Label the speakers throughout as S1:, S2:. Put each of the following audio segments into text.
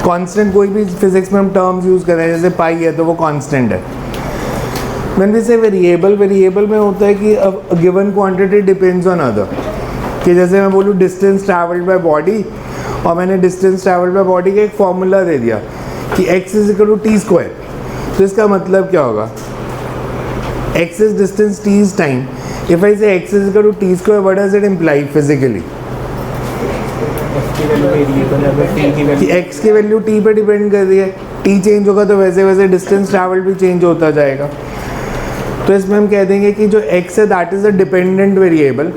S1: Constant कोई भी physics में हम टर्म्स यूज़ कर रहे हैं, जैसे पाई है तो वो कांस्टेंट है। व्हेन वी से वेरिएबल, वेरिएबल में होता है कि a given quantity depends on other, कि जैसे मैं बोलूँ डिस्टेंस ट्रैवल्ड बाय बॉडी, और मैंने डिस्टेंस ट्रैवल्ड बाय बॉडी का एक फॉर्मूला दे दिया कि x is equal to T square, तो इसका मतलब क्या होगा, x is distance, t is time. If I say x is equal to T square, what does it imply physically, कि x की वैल्यू t पे डिपेंड कर रही है, t चेंज होगा तो वैसे वैसे डिस्टेंस ट्रैवल भी चेंज होता जाएगा। तो इसमें हम कह देंगे कि जो x है that is a dependent variable,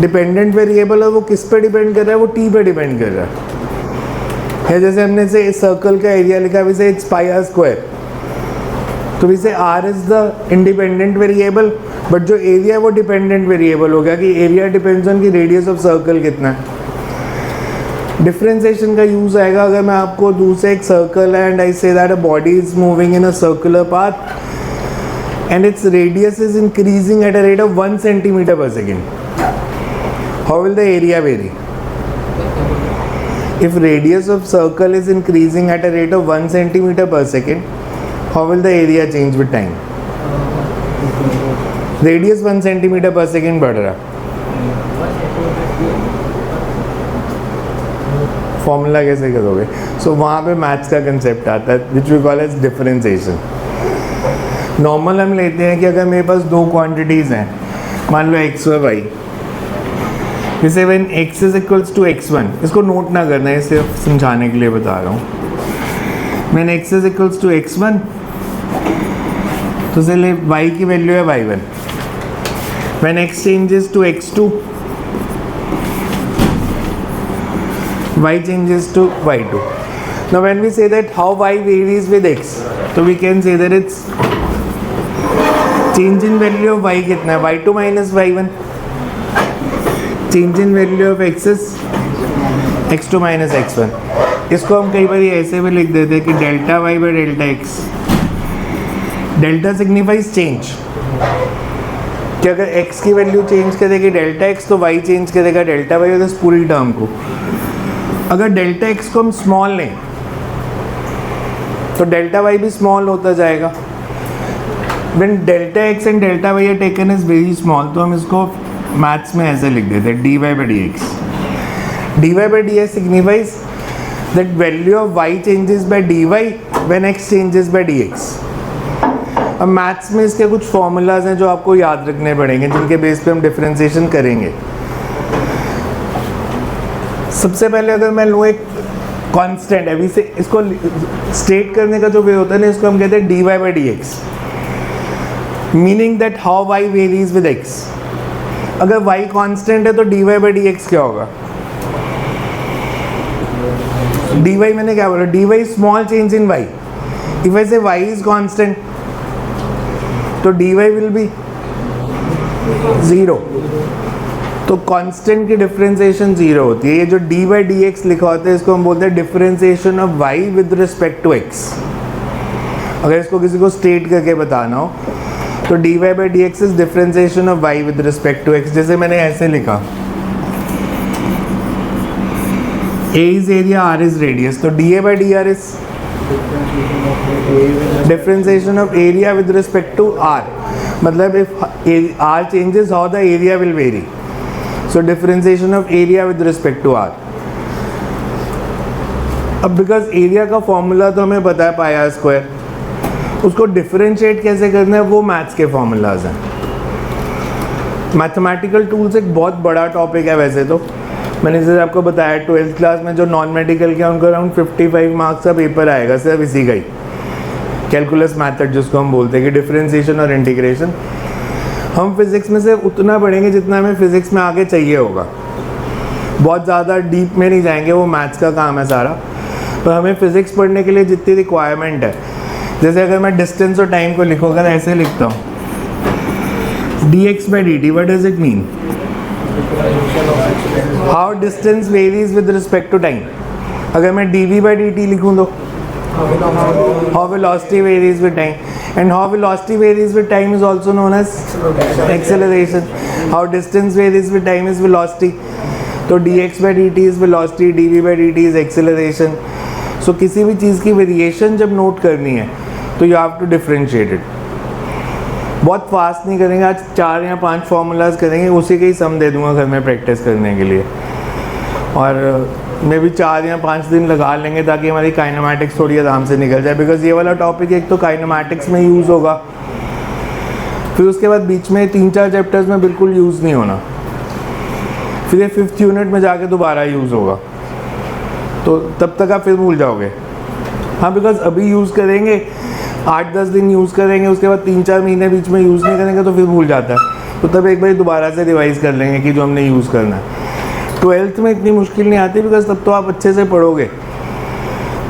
S1: dependent variable है वो किस पे डिपेंड कर रहा है, वो t पे डिपेंड कर रहा है। जैसे हमने से इस सर्कल का एरिया लिखा, वैसे इट्स पाई आर स्क्वायर, तो वैसे r is the independent variable, but जो एरिया है वो डिपेंडेंट वेरिएबल हो गया, कि एरिया डिपेंड्स ऑन की रेडियस ऑफ सर्कल कितना है। डिफरेंशिएशन का यूज आएगा अगर मैं आपको दूसरे एक सर्कल है and I say that a body is moving in a circular path and its radius is increasing at a rate of 1 centimeter per second, how will the area vary? If radius of circle is increasing at a rate of 1 centimeter per second, how will the area change with time? Radius 1 centimeter per second बढ़ रहा, formula कैसे करोगे? सो वहाँ पे maths का concept आता है which we call as differentiation. Normal हम लेते हैं कि अगर मेरे पास दो क्वांटिटीज़ हैं, मान लो x और y, जैसे when x is equals to x1, इसको नोट ना करना है, सिर्फ समझाने के लिए बता रहा हूँ। When x is equals to x1, तो चलिए y की वैल्यू है y1। When x changes to x2, y changes to y2. Now when we say that how y varies with x, so we can say that it's change in value of y कितना है, y2 minus y1, change in value of x is x2 minus x1। इसको हम कई बार ऐसे भी लिख देते हैं कि delta y by delta x, delta signifies change, कि अगर x की वैल्यू चेंज करेगी डेल्टा x, तो y चेंज करेगा डेल्टा y, और इस पूरी टर्म को अगर डेल्टा x को हम स्मॉल लें तो डेल्टा y भी स्मॉल होता जाएगा। When delta x and delta y are taken is very small, तो हम इसको मैथ्स में ऐसे लिख देते हैं dy by dx। dy by dx signifies that value of y changes by dy when x changes by dx। अब maths में इसके कुछ फॉर्मूलाज हैं जो आपको याद रखने पड़ेंगे, जिनके बेस पे हम डिफरेंशिएशन करेंगे। सबसे पहले अगर मैं लूँ एक कांस्टेंट है, अभी से इसको स्टेट करने का जो वे होता है ना, इसको हम कहते हैं dy by dx, meaning that how y varies with x। अगर y कांस्टेंट है तो dy by dx क्या होगा, dy मैंने क्या बोला, dy small change in y। If I से y इज कांस्टेंट तो dy विल बी 0, तो कांस्टेंट की डिफरेंशिएशन 0 होती है। ये जो dy by dx लिखा होता है, इसको हम बोलते हैं differentiation of y with respect to x। अगर इसको किसी को स्टेट करके बताना हो तो dy by dx is differentiation of y with respect to x। जैसे मैंने ऐसे लिखा, a is area, r is radius, तो dA by dr is differentiation of area with respect to r, मतलब if r changes how the area will vary, so differentiation of area with respect to r। अब because area का formula तो हमें पता है pi r square, उसको differentiate कैसे करना है वो मैथ्स के फॉर्मूलाज हैं। मैथमेटिकल टूल्स एक बहुत बड़ा टॉपिक है वैसे तो, मैंने जैसे आपको बताया 12th क्लास में जो नॉन मेडिकल के उनको अराउंड 55 मार्क्स का पेपर आएगा सिर्फ इसी का ही, कैलकुलस मैथड जिसको हम बोलते हैं कि डिफरेंशिएशन और इंटीग्रेशन। हम फिज़िक्स में सिर्फ उतना पढ़ेंगे जितना हमें फ़िज़िक्स में आगे चाहिए होगा, बहुत ज़्यादा डीप में नहीं जाएंगे, वो मैथ्स का काम है सारा। पर हमें फ़िज़िक्स पढ़ने के लिए जितनी रिक्वायरमेंट है, जैसे अगर मैं डिस्टेंस और टाइम को लिखूँगा तो ऐसे लिखता हूँ dx by dt, what does it mean? How distance varies with respect to time। अगर मैं dv by dt लिखूँ तो how velocity varies with time, and how velocity varies with time is also known as acceleration। How distance varies with time is velocity, तो dx by dt is velocity, dv by dt is acceleration। सो किसी भी चीज़ की variation जब note करनी है तो you have to differentiate it. बहुत fast नहीं करेंगे, आज 4 या 5 फार्मूलाज करेंगे, उसी के ही सम दे दूंगा घर में प्रैक्टिस करने के लिए, और मे भी 4 या 5 दिन लगा लेंगे ताकि हमारी काइनेमैटिक्स थोड़ी आराम से निकल जाए, बिकॉज ये वाला टॉपिक एक तो काइनेमैटिक्स में यूज़ होगा, फिर उसके बाद बीच में 3-4 चैप्टर्स में बिल्कुल यूज़ नहीं होना, फिर ये 5th यूनिट में जाके दोबारा यूज़ होगा, तो तब तक आप फिर भूल जाओगे। हाँ, बिकॉज अभी यूज़ करेंगे 8-10 दिन यूज़ करेंगे, उसके बाद 3-4 महीने बीच में यूज़ नहीं करेंगे तो फिर भूल जाता है, तो तब एक बार दोबारा से रिवाइज़ कर लेंगे कि जो हमने यूज़ करना है। 12th में इतनी मुश्किल नहीं आती, बिकॉज तब तो आप अच्छे से पढ़ोगे,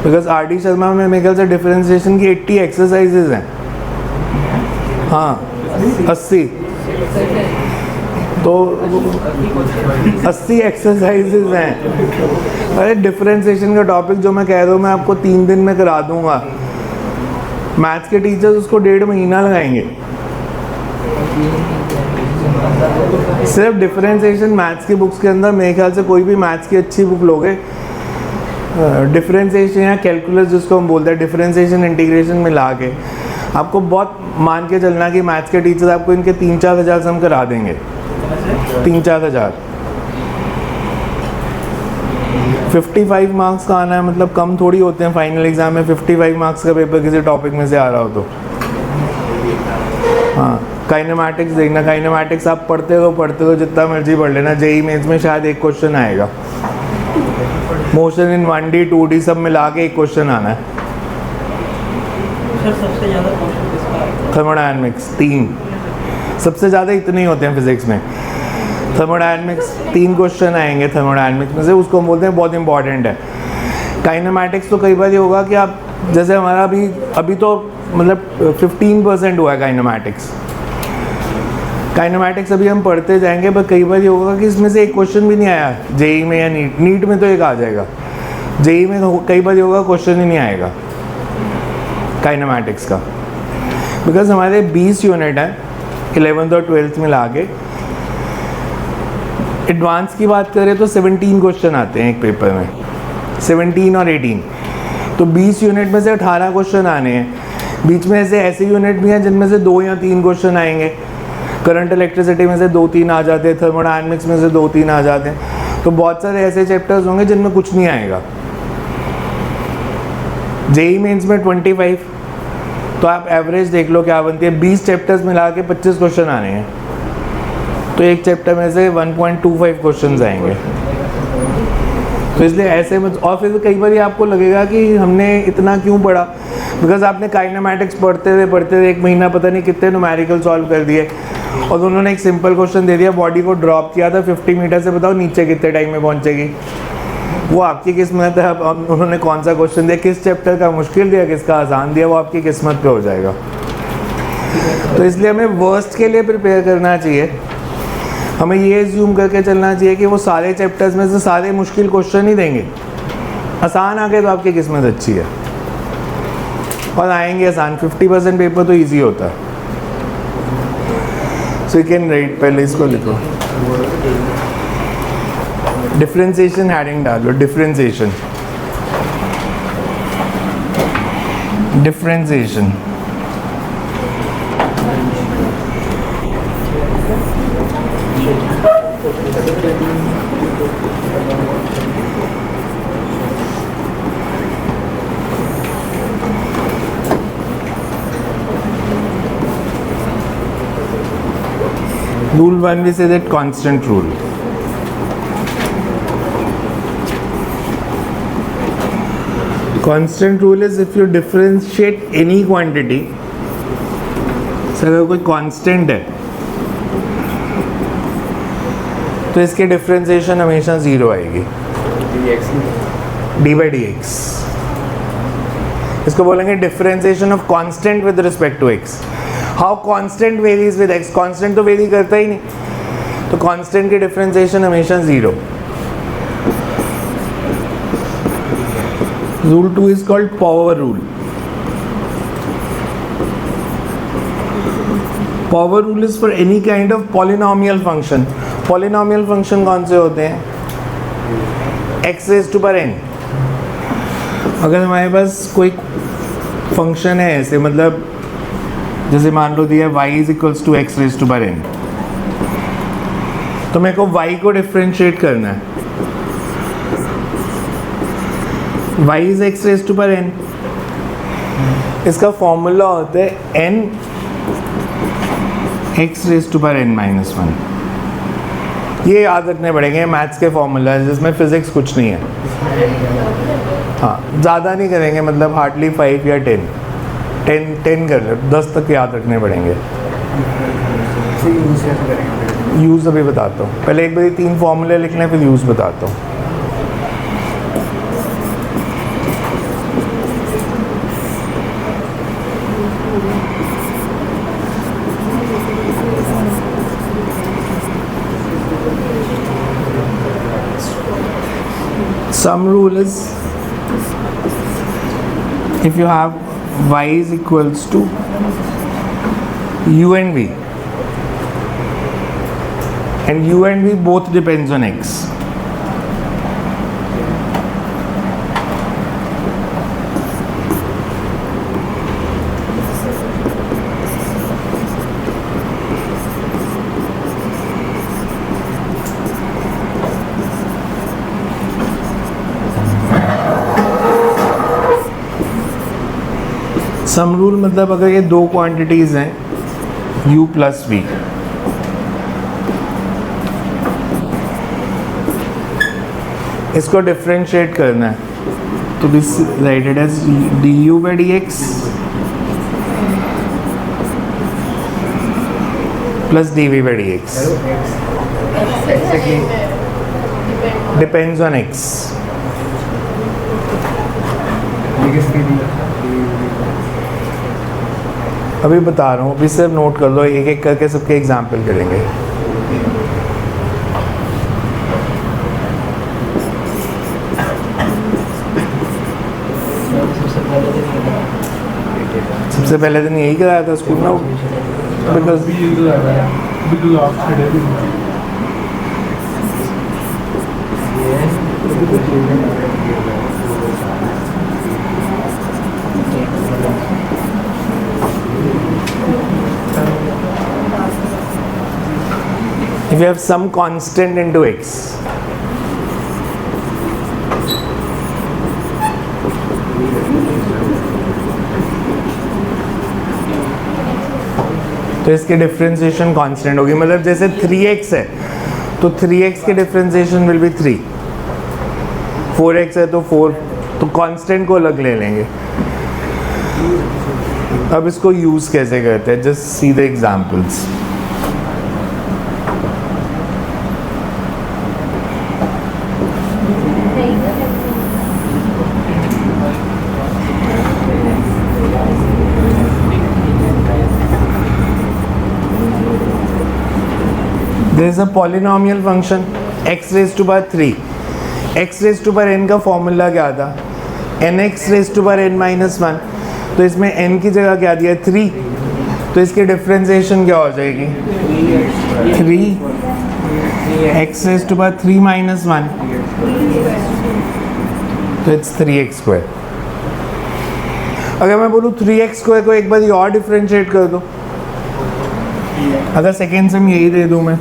S1: बिकॉज RD शर्मा में मेरे ख्याल से डिफरेंशिएशन की 80 एक्सरसाइजेज हैं। हाँ, 80, तो 80 एक्सरसाइजेज हैं। अरे डिफरेंशिएशन का टॉपिक जो मैं कह रहा हूँ मैं आपको 3 दिन में करा दूंगा, मैथ्स के टीचर्स उसको 1.5 महीना लगाएंगे। सिर्फ डिफरेंशिएशन मैथ्स की बुक्स के अंदर मेरे ख्याल से कोई भी मैथ्स की अच्छी बुक लोगे, डिफरेंशिएशन या कैलकुलस जिसको हम बोलते हैं, डिफरेंशिएशन इंटीग्रेशन मिला के आपको बहुत मान के चलना कि मैथ्स के टीचर्स आपको इनके 3-4 हज़ार सम करा देंगे। 3-4 हज़ार 55 मार्क्स का आना है, मतलब कम थोड़ी होते हैं फाइनल एग्जाम में 55 मार्क्स का पेपर किसी टॉपिक में से आ रहा हो तो। हाँ, काइनेमैटिक्स देखना, काइनेमैटिक्स आप पढ़ते हो जितना मर्जी पढ़ लेना, जेईई मेंस में शायद एक क्वेश्चन आएगा, मोशन इन 1D 2D सब मिला के एक क्वेश्चन आना है।
S2: सबसे ज़्यादा क्वेश्चन किसका आता है?
S1: थर्मोडायनामिक्स 3, सबसे ज़्यादा इतने ही होते हैं फिजिक्स में। थर्मोडायनामिक्स 3 क्वेश्चन आएंगे थर्मोडायनामिक्स में से, उसको हम बोलते हैं बहुत इंपॉर्टेंट है। काइनेमैटिक्स तो कई बार ये होगा कि आप जैसे हमारा अभी तो मतलब 15% हुआ है काइनेमैटिक्स अभी हम पढ़ते जाएंगे, पर कई बार ये होगा कि इसमें से एक क्वेश्चन भी नहीं आया जेईई में या नीट में तो एक आ जाएगा, जेईई में कई बार ये होगा क्वेश्चन ही नहीं आएगा काइनेमैटिक्स का, बिकॉज हमारे 20 यूनिट हैं 11th और 12th मिला के। एडवांस की बात करें तो 17 क्वेश्चन आते हैं एक पेपर में, 17 और 18, तो 20 यूनिट में से 18 क्वेश्चन आने हैं। बीच में ऐसे यूनिट भी हैं जिनमें से 2 या 3 क्वेश्चन आएंगे, करंट इलेक्ट्रिसिटी में से 2-3 आ जाते हैं, थर्मोडायनामिक्स में से 2-3 आ जाते हैं, तो बहुत सारे ऐसे चैप्टर्स होंगे जिनमें कुछ नहीं आएगा। जेईई मेंस में 25, तो आप एवरेज देख लो क्या बनती है, 20 चैप्टर्स मिला के 25 क्वेश्चन आने हैं, तो एक चैप्टर में से 1.25 क्वेश्चन आएंगे। तो इसलिए ऐसे में, और फिर कई बार आपको लगेगा कि हमने इतना क्यों पढ़ा, बिकॉज आपने काइनेमैटिक्स पढ़ते हुए 1 महीना पता नहीं कितने न्यूमेरिकल सॉल्व कर दिए, और उन्होंने एक सिंपल क्वेश्चन दे दिया, बॉडी को ड्रॉप किया था 50 मीटर से, बताओ नीचे कितने टाइम में पहुंचेगी। वो आपकी किस्मत है, अब उन्होंने कौन सा क्वेश्चन दिया, किस चैप्टर का मुश्किल दिया, किसका आसान दिया, वो आपकी किस्मत पे हो जाएगा। तो इसलिए हमें वर्स्ट के लिए प्रिपेयर करना चाहिए, हमें ये एज्यूम करके चलना चाहिए कि वो सारे चैप्टर्स में से सारे मुश्किल क्वेश्चन ही देंगे, आसान आ गए तो आपकी किस्मत अच्छी है, और आएंगे आसान, 50% पेपर तो ईजी होता है। सो यू कैन राइट, पहले इसको लिखो, डिफरेंशिएशन हेडिंग डालो, differentiation Rule 1 we say that constant rule. Constant rule is if you differentiate any quantity, so अगर कोई constant है तो इसके डिफरेंशिएशन हमेशा 0 आएगी, डी बाई डी एक्स। इसको बोलेंगे differentiation of constant with respect to x. How constant varies with x, constant तो वेरी करता ही नहीं, तो कांस्टेंट की डिफरेंशिएशन हमेशा 0। Rule 2 is called power rule. Power rule is for any kind of polynomial function. Polynomial function कौन से होते हैं? x raised to power n। अगर हमारे पास कोई फंक्शन है ऐसे, मतलब जैसे मान लो दिया y is equals to x raise to power n, तो मेरे को y को डिफ्रेंशिएट करना है। y is x raise to power n, इसका फॉर्मूला होता है n x raise to power n minus 1। ये याद रखने पड़ेंगे, मैथ्स के फॉर्मूला है जिसमें फिजिक्स कुछ नहीं है। हाँ, ज़्यादा नहीं करेंगे, मतलब हार्डली 5 या 10 कर लो, 10 तक याद रखने पड़ेंगे। यूज़ अभी बताता हूँ, पहले एक बार 3 फॉर्मूले लिख लें फिर यूज़ बताता हूँ। Sum rule is, if you have y is equals to u and v, and u and v both depends on x, sum rule मतलब अगर ये दो क्वांटिटीज़ हैं u प्लस v, इसको डिफरेंशिएट करना है तो this writed as du by dx plus dv by dx depends on x। अभी बता रहा हूँ, अभी सिर्फ नोट कर लो, एक एक करके सबके एग्जाम्पल करेंगे। सबसे पहले दिन यही कराया था स्कूल में, because if you have some constant into x, तो इसकी डिफरेंशिएशन कांस्टेंट होगी, मतलब जैसे 3x है तो 3x की डिफरेंशिएशन विल बी 3, 4x है तो 4, तो कांस्टेंट को अलग ले लेंगे। अब इसको यूज कैसे करते हैं, just see the examples. There is a polynomial function x raised to power 3, x raised to power n का फॉर्मूला क्या था, nx raised to power n minus 1, तो इसमें n की जगह क्या दिया 3, तो इसकी डिफरेंशिएशन क्या हो जाएगी 3x raised to power 3 minus 1, तो इट्स 3x स्क्वायर। अगर मैं बोलूँ 3x स्क्वायर को एक बार और डिफरेंशिएट कर दो, अगर सेकेंड सम यही दे दूँ मैं,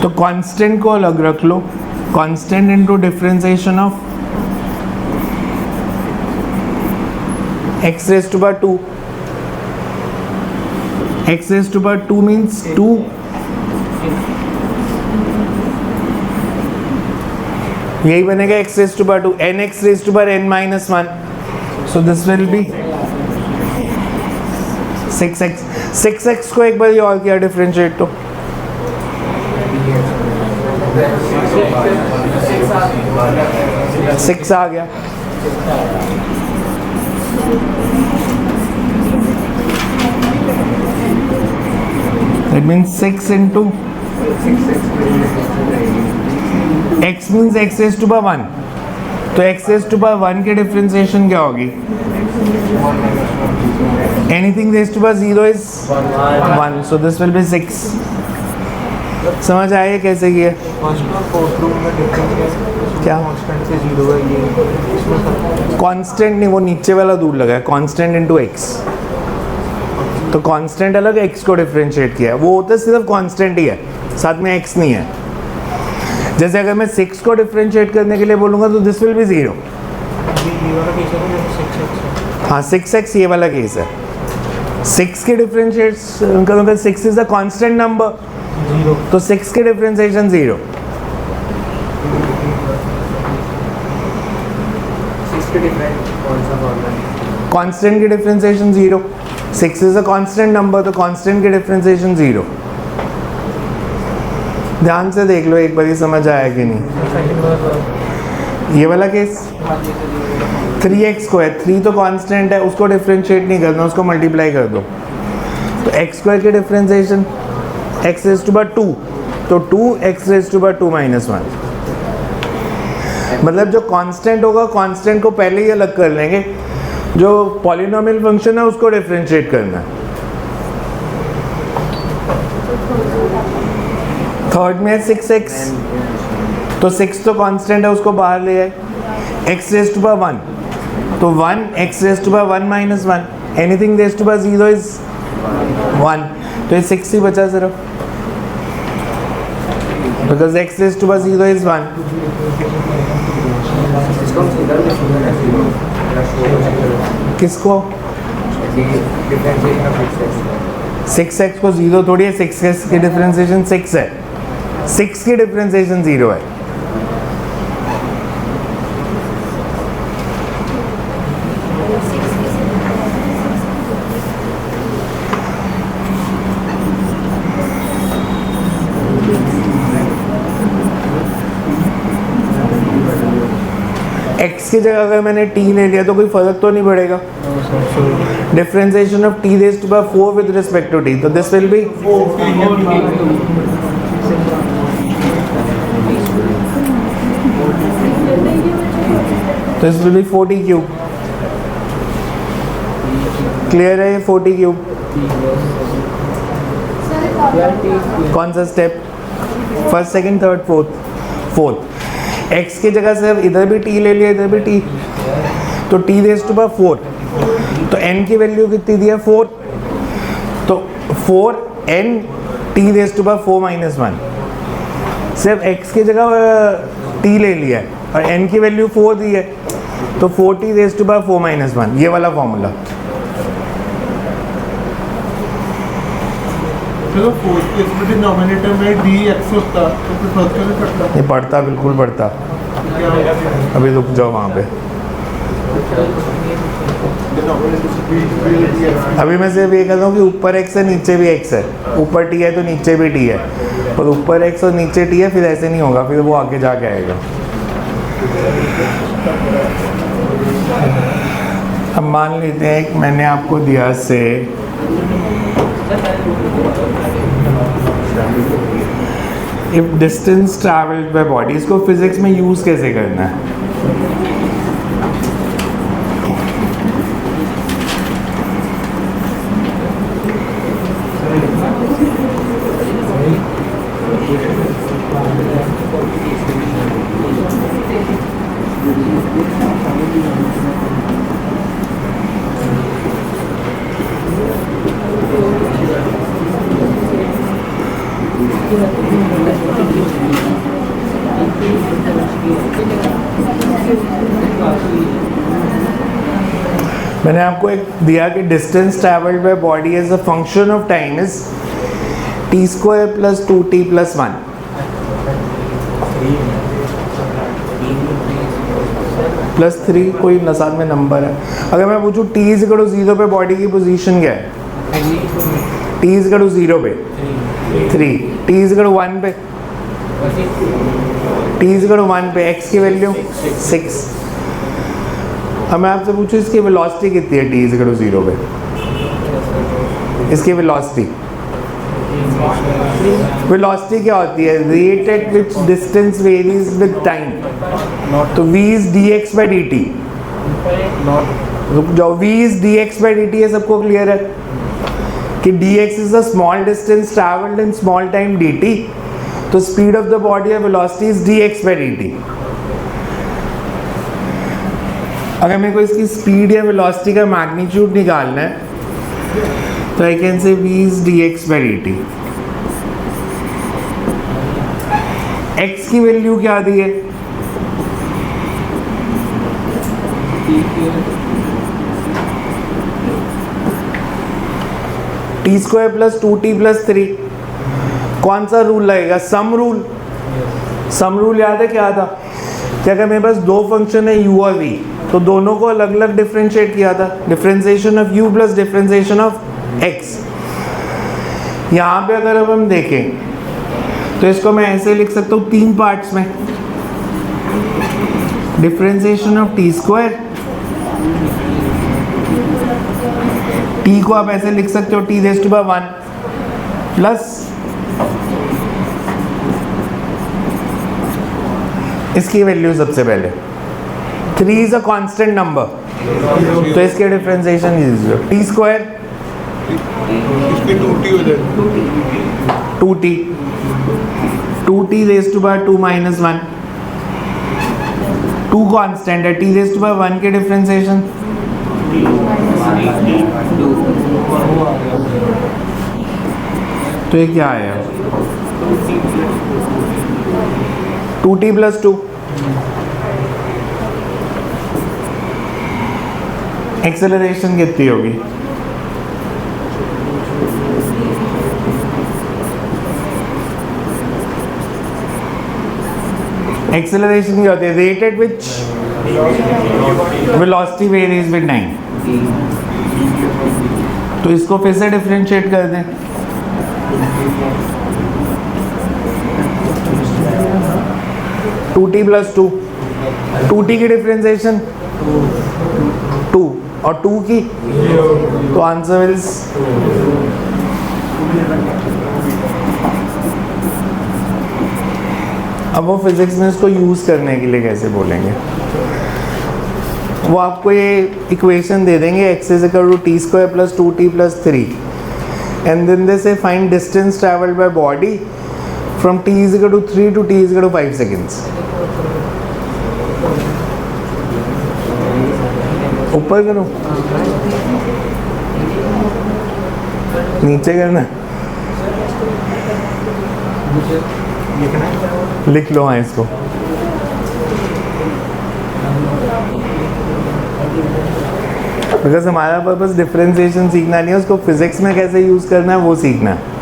S1: तो कांस्टेंट को अलग रख लो, constant into differentiation of x raised to power 2, x raised to power 2 means 2, यही बनेगा x raised to power 2, nx raised to power n minus 1, so this will be 6x। 6x को एक बार और किया डिफरेंशिएट तो 6 आ गया। That means 6 into x means x raised to power 1, तो x raised to power 1 की डिफरेंशिएशन क्या होगी, anything raised to power 0 is 1, so this will be 6। समझ आए कैसे किया?
S2: फर्स्ट और फोर्थ रूम में डिफरेंस
S1: क्या?
S2: कांस्टेंट से 0 है ये इसमें सब
S1: कांस्टेंट नहीं, वो नीचे वाला दूर लगा है, कांस्टेंट इनटू एक्स। तो कांस्टेंट अलग, एक्स को डिफरेंशिएट किया है, वो होता है सिर्फ कांस्टेंट ही है, साथ में एक्स नहीं है। जैसे अगर मैं 6 को डिफरेंशिएट करने के लिए बोलूँगा तो दिस विल बी 0।
S2: ये वाला केस है ना 6x
S1: हाँ 6x ये वाला केस है। 6 के डिफरेंशिएट करूँगा, 6 इज अ कांस्टेंट नंबर,
S2: 0
S1: तो 6 के डिफरेंशिएशन 0।
S2: 6 के डिफरेंस कौन सा फॉर्मूला है?
S1: कांस्टेंट की differentiation 0। 6 is a constant number, तो कांस्टेंट की डिफरेंशिएशन 0। ध्यान से देख लो एक बार, समझ आया कि नहीं?
S2: सेकंड वाला
S1: ये वाला केस 3x को है, 3 तो कांस्टेंट है, उसको डिफरेंशिएट नहीं करना, उसको मल्टीप्लाई कर दो। तो x स्क्वायर की differentiation x raise to power 2, तो 2x rays to power 2 minus 1। मतलब जो कांस्टेंट होगा, कांस्टेंट को पहले ही अलग कर लेंगे, जो पॉलिनोमियल फंक्शन है उसको डिफरेंशिएट करना है। थर्ड में है 6x, तो 6 तो कांस्टेंट है, उसको बाहर ले आए। x रेज़ टू पावर 1, तो 1 x raise to power 1 minus 1, anything raise to power 0 is 1, तो ये 6 ही बचा सिर्फ, because x raise to power 0 is 1।
S2: इसको हम सीधा लिख सकते हैं
S1: किसको?
S2: डिफरेंशिएशन ऑफ
S1: 6x को 0 थोड़ी है, 6x की डिफरेंशिएशन 6 है, 6 की डिफरेंशिएशन 0 है। x की जगह अगर मैंने t ले लिया तो कोई फर्क तो नहीं पड़ेगा। Differentiation of t raise to power 4 with respect to t, तो this will be this will be 40 cube. Clear है ये 40 क्यूब? कौन सा step? First, second, third, fourth. x की जगह सिर्फ इधर भी t ले लिया, इधर भी t, तो t रेज़ टू पावर 4, तो n की वैल्यू कितनी दी है? 4, तो 4n t raise to power 4 minus 1। सिर्फ x की जगह t ले लिया है और n की वैल्यू 4 दी है, तो 4t rays to power 4 minus 1, ये वाला फॉर्मूला।
S3: चलो फोर्थ केस में डिनोमिनेटर में dx होता तो फिर फर्स्ट का भी पड़ता
S1: ये पढ़ता, बिल्कुल पढ़ता।
S3: क्या होता?
S1: अभी रुक जाओ वहाँ पे।
S3: डिनोमिनेटर से भी dx
S1: अभी मैं सिर्फ ये कहता हूँ कि ऊपर x है, नीचे भी x है, ऊपर t है तो नीचे भी t है, और ऊपर x और नीचे t है, फिर ऐसे नहीं होगा, फिर वो आगे जाके आएगा। अब मान लेते हैं कि मैंने आपको दिया से if distance travelled by body, इसको फिजिक्स में यूज कैसे करना है? मैंने आपको एक दिया कि distance travelled by body as a function of time is t square plus 2t plus 1। Plus 3 कोई साथ में नंबर है। अगर मैं पूछूं t इज इक्वल टू 0 पे बॉडी की पोजीशन क्या है? t इज इक्वल टू 0 पे 3, t इज इक्वल टू 1 पे, t इज इक्वल टू 1 पे x की वैल्यू 6। अब मैं आपसे पूछूं इसकी वेलोसिटी कितनी है t इज इक्वल टू 0 पे? इसकी वेलोसिटी क्या होती है? Rate at which distance varies with time, तो v is dx by dt। रुक जाओ, v is dx by dt है, सबको क्लियर है कि dx is the small distance travelled in small time dt, तो स्पीड ऑफ द बॉडी या velocity is dx by dt। अगर मेरे को इसकी स्पीड या वेलोसिटी का मैग्नीट्यूड निकालना है तो I can say v is dx by dt। x की वैल्यू क्या दी है? T square plus 2t plus 3। कौन सा रूल लगेगा? Sum rule. सम रूल याद है क्या था? क्या अगर मेरे पास दो फंक्शन है u और v तो दोनों को अलग अलग डिफरेंशिएट किया था, differentiation of u plus differentiation of x। यहाँ पे अगर अब हम देखें तो इसको मैं ऐसे लिख सकता हूँ तीन पार्ट्स में, differentiation of t square, t को आप ऐसे लिख सकते हो t raise to power 1 plus इसकी वैल्यू सबसे पहले 3 इज अ कांस्टेंट नंबर तो इसके डिफरेंशिएशन इज टी स्क्वायर
S3: इसके 2t हो जाएगा
S1: 2t raise to power 2 minus 1। 2 constant है, t रेज़ टू पावर 1 के डिफरेंशिएशन तो ये क्या आया? 2t plus 2। एक्सेलरेशन कितनी होगी? एक्सेलरेशन क्या होती है? Rate at which velocity varies with time. तो इसको फिर से डिफरेंशिएट कर दें। टू टी प्लस 2, 2t की डिफरेंशिएशन 2 और 2 की तो आंसर इज अब वो फिजिक्स में इसको यूज़ करने के लिए कैसे बोलेंगे? वो आपको ये इक्वेशन दे देंगे x is equal to T square plus 2t plus 3 and then they say find distance travelled by body from t is equal to 3 to t is equal to 5 seconds. ऊपर करो, नीचे करना, लिख लो। हाँ इसको बिकॉज हमारा पर्पस डिफरेंशिएशन सीखना नहीं है, उसको फिजिक्स में कैसे यूज करना है वो सीखना है।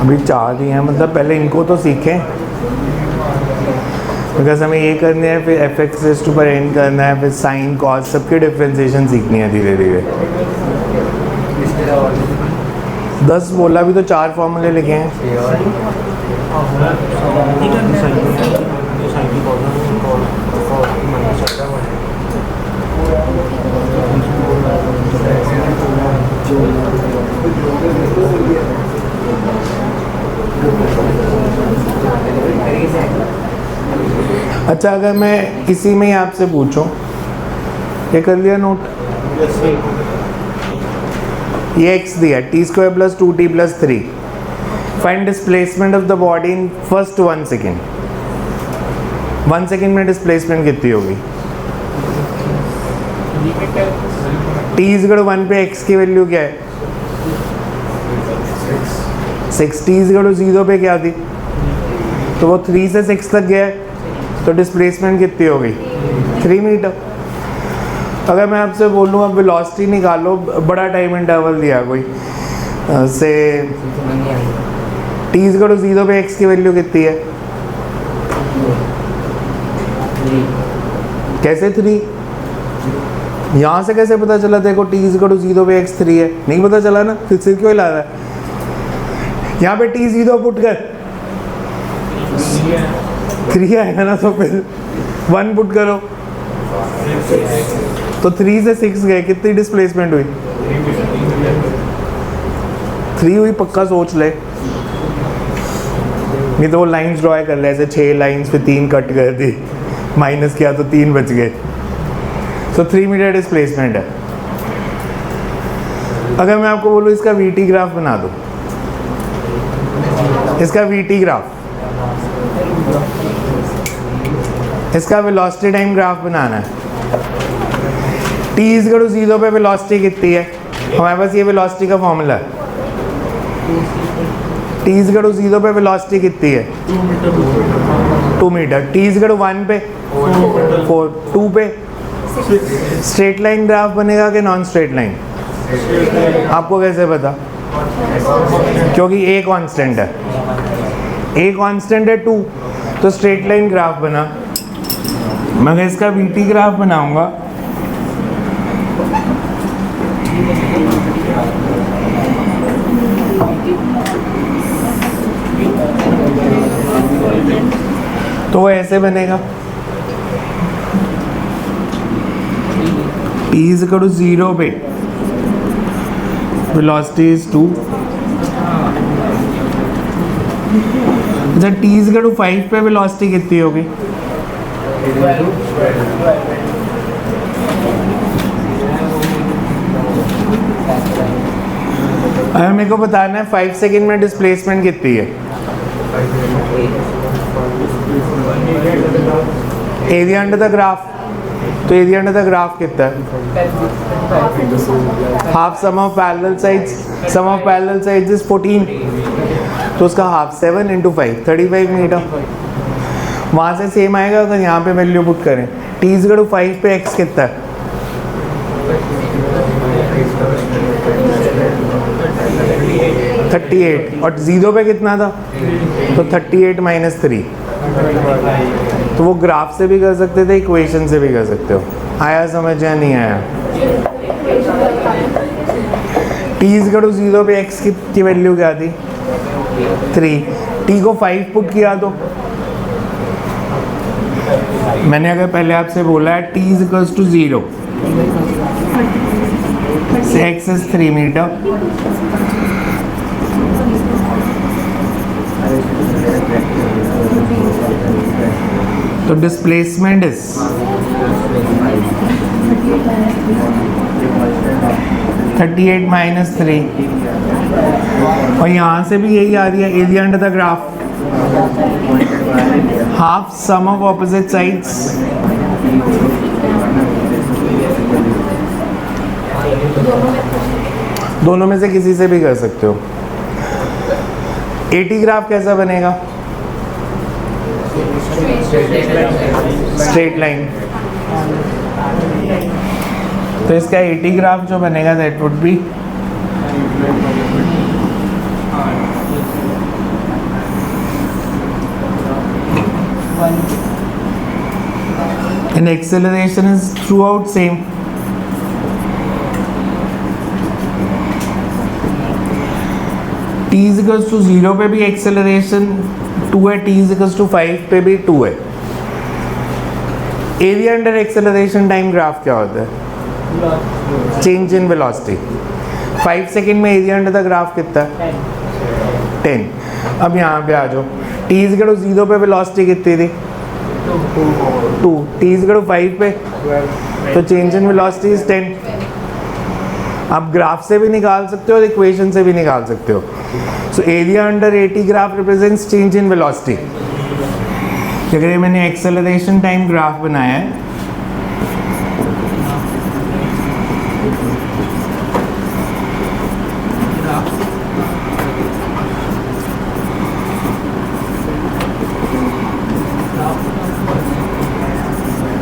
S1: अभी 4 ही हैं, मतलब पहले इनको तो सीखें बिकॉज हमें ये करने हैं, फिर f x raise to power n करना है, फिर साइन कॉस सबकी डिफरेंशिएशन सीखनी है धीरे धीरे। 10 बोला भी तो 4 फॉर्मूले लिखे हैं। अच्छा अगर मैं इसी में ही आपसे पूछूं, ये कर लिया नोट? ये x दिया T square plus 2t plus 3। Find displacement of the body in first 1 second. 1 second में डिस्प्लेसमेंट कितनी होगी? t इज इक्वल टू 1 पे x की वैल्यू क्या है? 6। t इज इक्वल टू 0 पे क्या थी? तो वो 3 से 6 तक गया है, तो डिस्प्लेसमेंट कितनी हो गई? 3 मीटर। अगर मैं आपसे बोलूँ अब वेलोसिटी निकालो, बड़ा टाइम इंटरवल दिया कोई से t इज इक्वल टू 0 पे x की वैल्यू कितनी है? कैसे 3? यहाँ से कैसे पता चला तेरे को t इज इक्वल टू 0 पे x 3 है? नहीं पता चला ना, फिर सिर क्यों हिला रहा है? यहाँ पे t 0 पुट कर, 3 आएगा ना, तो फिर 1 पुट करो, तो 3 से 6 गए, कितनी डिस्प्लेसमेंट हुई? 3 हुई, पक्का सोच ले। नहीं तो वो लाइंस ड्रॉ कर ले, ऐसे 6 लाइंस पे 3 कट कर दी, माइनस किया तो 3 बच गए। तो 3 मीटर डिस्प्लेसमेंट है। अगर मैं आपको बोलूँ इसका वीटी ग्राफ बना दो, इसका वीटी ग्राफ, इसका वेलोसिटी टाइम ग्राफ बनाना है। t इज इक्वल टू 0 पे वेलोसिटी कितनी है? हमारे पास ये वेलोसिटी का फॉर्मूला है। t इज इक्वल टू 0 पे वेलोसिटी कितनी है? 2 metre. t is equal to 1 पे 4, 2 पे स्ट्रेट लाइन ग्राफ बनेगा कि नॉन स्ट्रेट लाइन? आपको कैसे पता? क्योंकि a कांस्टेंट है, a कांस्टेंट है 2, तो स्ट्रेट लाइन ग्राफ बना। मैं इसका वीटी ग्राफ बनाऊंगा, तो वो ऐसे बनेगा, t इज इक्वल टू 0 पे वेलोसिटी इज 2। अच्छा, t इज इक्वल टू 5 पे वेलोसिटी कितनी होगी? अगर मेरे को बताना है 5 सेकंड में डिस्प्लेसमेंट कितनी है, एरिया अंडर द ग्राफ, तो एरिया अंडर द ग्राफ कितना है? Half sum of parallel sides, sum of parallel sides is 14, तो उसका हाफ 7 इंटू 5, 35 मीटर। वहाँ से सेम आएगा अगर यहाँ पे वैल्यू पुट करें। t इज इक्वल टू 5 पे x कितना है? 38, और 0 पे कितना था? तो 38 माइनस 3। तो वो ग्राफ से भी कर सकते थे, इक्वेशन से भी कर सकते हो। आया समझ या नहीं आया? t इज इक्वल टू 0 पे x की वैल्यू क्या थी? 3। t को 5 पुट किया तो मैंने अगर पहले आपसे बोला है t इज इक्वल टू 0 से x इज 3 मीटर, तो डिस्प्लेसमेंट इज 38 माइनस 3, और यहाँ से भी यही आ रही है, area under the graph, half sum of opposite sides, दोनों में से किसी से भी कर सकते हो। एटी ग्राफ कैसा बनेगा? Straight line. तो इसका एटी ग्राफ जो बनेगा that would be and acceleration is throughout same. t is equals to 0 पे भी acceleration 2 है, t is equals to 5 पे भी 2 है। Area under acceleration time graph क्या होता है? Change in velocity. 5 सेकेंड में एरिया अंडर द ग्राफ कितना है? 10। अब यहाँ पे आ जाओ, t is equal to 0 पे वेलोसिटी कितनी थी? 2। t is equal to 5 पे, तो चेंज इन वेलोसिटी इज 10। आप ग्राफ से भी निकाल सकते हो और इक्वेशन से भी निकाल सकते हो। So area under eighty graph represents change in velocity. अगर ये मैंने एक्सेलरेशन टाइम ग्राफ बनाया है,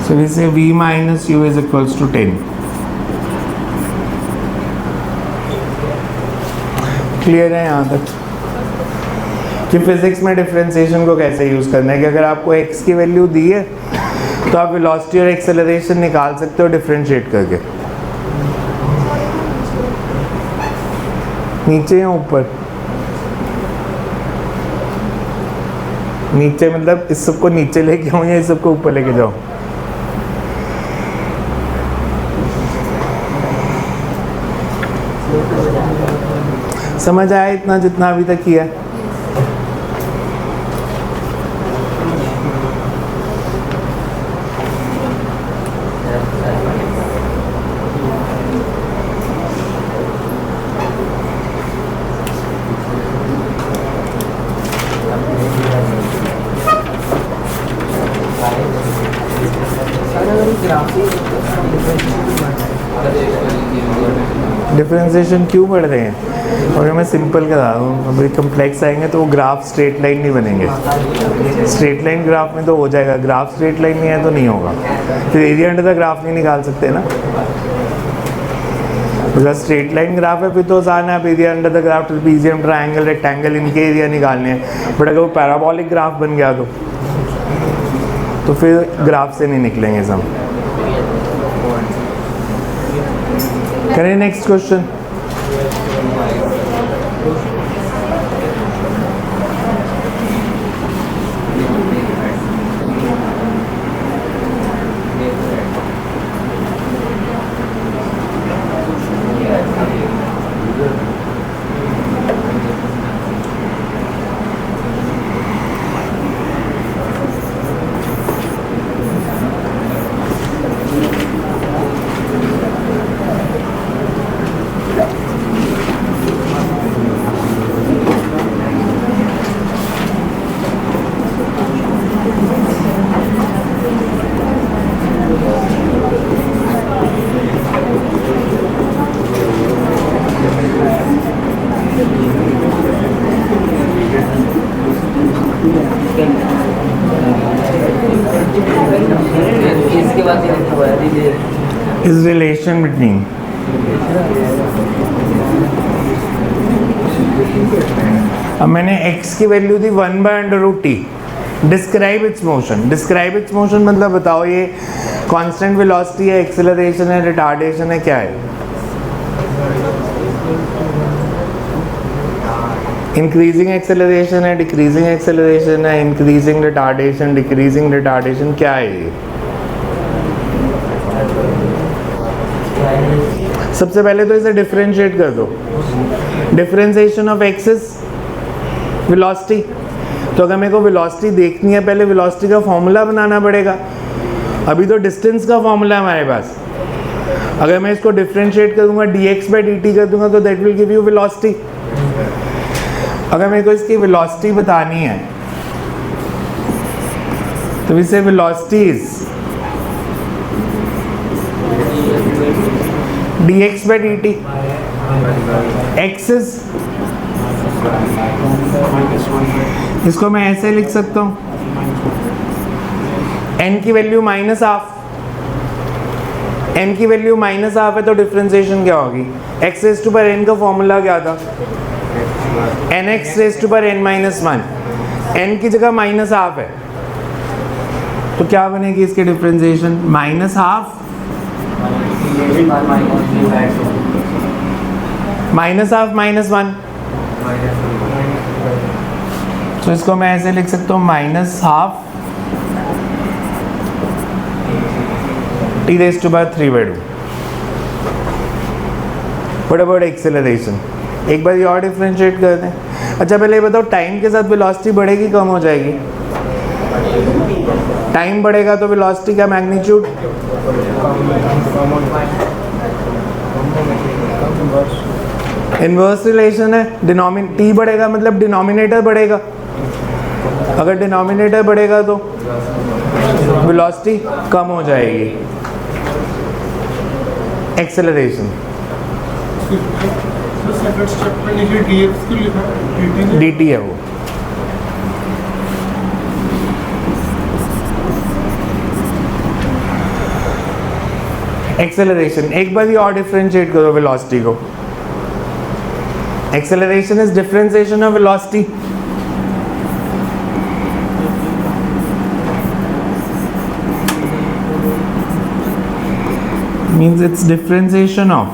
S1: so we say v minus u is equals to 10. Clear है यहाँ तक कि फिजिक्स में डिफरेंशिएशन को कैसे यूज़ करना है? कि अगर आपको x की वैल्यू दी है तो तो आप वेलोसिटी और एक्सेलरेशन निकाल सकते हो डिफरेंशिएट करके। नीचे या ऊपर? नीचे मतलब इस सबको नीचे लेके आऊँ या इस सबको ऊपर लेके जाऊँ? समझ आया इतना जितना अभी तक किया? डिफरेंशिएशन क्यों बढ़ रहे हैं? और मैं सिंपल करा रहा हूँ, अभी कम्प्लेक्स आएंगे तो वो ग्राफ स्ट्रेट लाइन नहीं बनेंगे। स्ट्रेट लाइन ग्राफ में तो हो जाएगा, ग्राफ स्ट्रेट लाइन नहीं है तो नहीं होगा। फिर एरिया अंडर द ग्राफ नहीं निकाल सकते ना। अगर स्ट्रेट लाइन ग्राफ है फिर तो आसान है, आप area under the graph, trapezium, triangle, rectangle, इनके एरिया निकालने हैं। बट अगर वो पैराबोलिक ग्राफ बन गया तो फिर ग्राफ से नहीं निकलेंगे सब। करें next question. Is relation between अब मैंने x की value the 1/√t। Describe it's motion. Describe it's motion मतलब बताओ ये कांस्टेंट वेलोसिटी है, एक्सेलरेशन है, रिटार्डेशन है, क्या है? इंक्रीजिंग एक्सेलरेशन है, डिक्रीजिंग एक्सेलरेशन है, इंक्रीजिंग रिटार्डेशन, डिक्रीजिंग रिटार्डेशन, क्या है ये? सबसे पहले तो इसे डिफरेंशिएट कर दो। Differentiation of x is velocity. तो अगर मेरे को वेलोसिटी देखनी है पहले वेलोसिटी का फॉर्मूला बनाना पड़ेगा। अभी तो डिस्टेंस का फॉर्मूला है हमारे पास। अगर मैं इसको डिफरेंशिएट कर दूंगा dx/dt कर दूंगा तो that will give you velocity. अगर मेरे को इसकी वेलोसिटी बतानी है तो इसे velocity is dx/dt। x is, इसको मैं ऐसे लिख सकता हूँ, n की वैल्यू -½ n की वैल्यू -½ है तो डिफरेंशिएशन क्या होगी? x raise to power n का फॉर्मूला क्या था? nx raise to power n-1। n की जगह -½ है तो क्या बनेगी इसके डिफरेंशिएशन? -½ -1। तो इसको मैं ऐसे लिख सकता हूँ -½ t raise to power 3/2। What about acceleration? एक बार ये और डिफरेंशिएट कर दें। अच्छा पहले ये बताओ टाइम के साथ वेलोसिटी बढ़ेगी कम हो जाएगी? टाइम बढ़ेगा तो वेलोसिटी का मैग्नीट्यूड इनवर्स रिलेशन है। टी बढ़ेगा मतलब डिनोमिनेटर बढ़ेगा। अगर डिनोमिनेटर बढ़ेगा तो वेलोसिटी कम हो जाएगी। एक्सेलरेशन
S3: सेकंड स्टेप में नीचे dx को लिखा है,
S1: dt है वो। एक्सेलरेशन एक बार ही और डिफरेंशिएट करो वेलोसिटी को। Acceleration is differentiation of velocity. Means it's differentiation of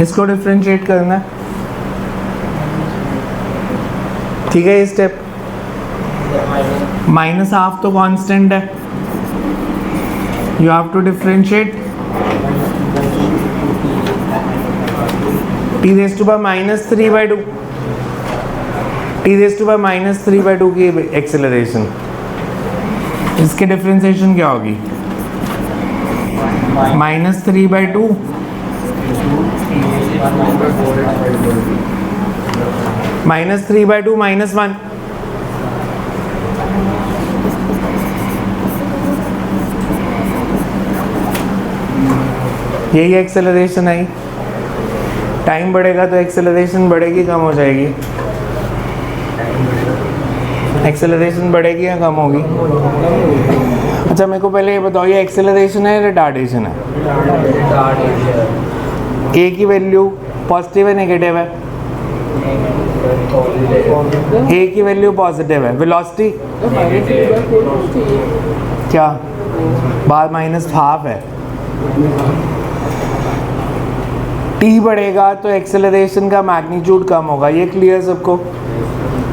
S1: इसको डिफरेंशिएट करना है, ठीक है। ये स्टेप माइनस हाफ तो कांस्टेंट है, you have to differentiate t raise to power -3/2 t raise to power -3/2 की एक्सेलरेशन, इसके डिफरेंशिएशन क्या होगी? -3/2 -3/2 -1, यही एक्सेलरेशन आई। टाइम बढ़ेगा तो एक्सेलरेशन बढ़ेगी कम हो जाएगी? एक्सेलरेशन बढ़ेगी या कम होगी? अच्छा मेरे को पहले ये बताओ, ये एक्सेलरेशन है रिटार्डेशन है? ए की वैल्यू पॉजिटिव है नेगेटिव है? ए की वैल्यू पॉजिटिव है। वेलोसिटी क्या बार -1/2 है। टी बढ़ेगा तो एक्सेलरेशन का मैग्नीट्यूड कम होगा, ये क्लियर सबको?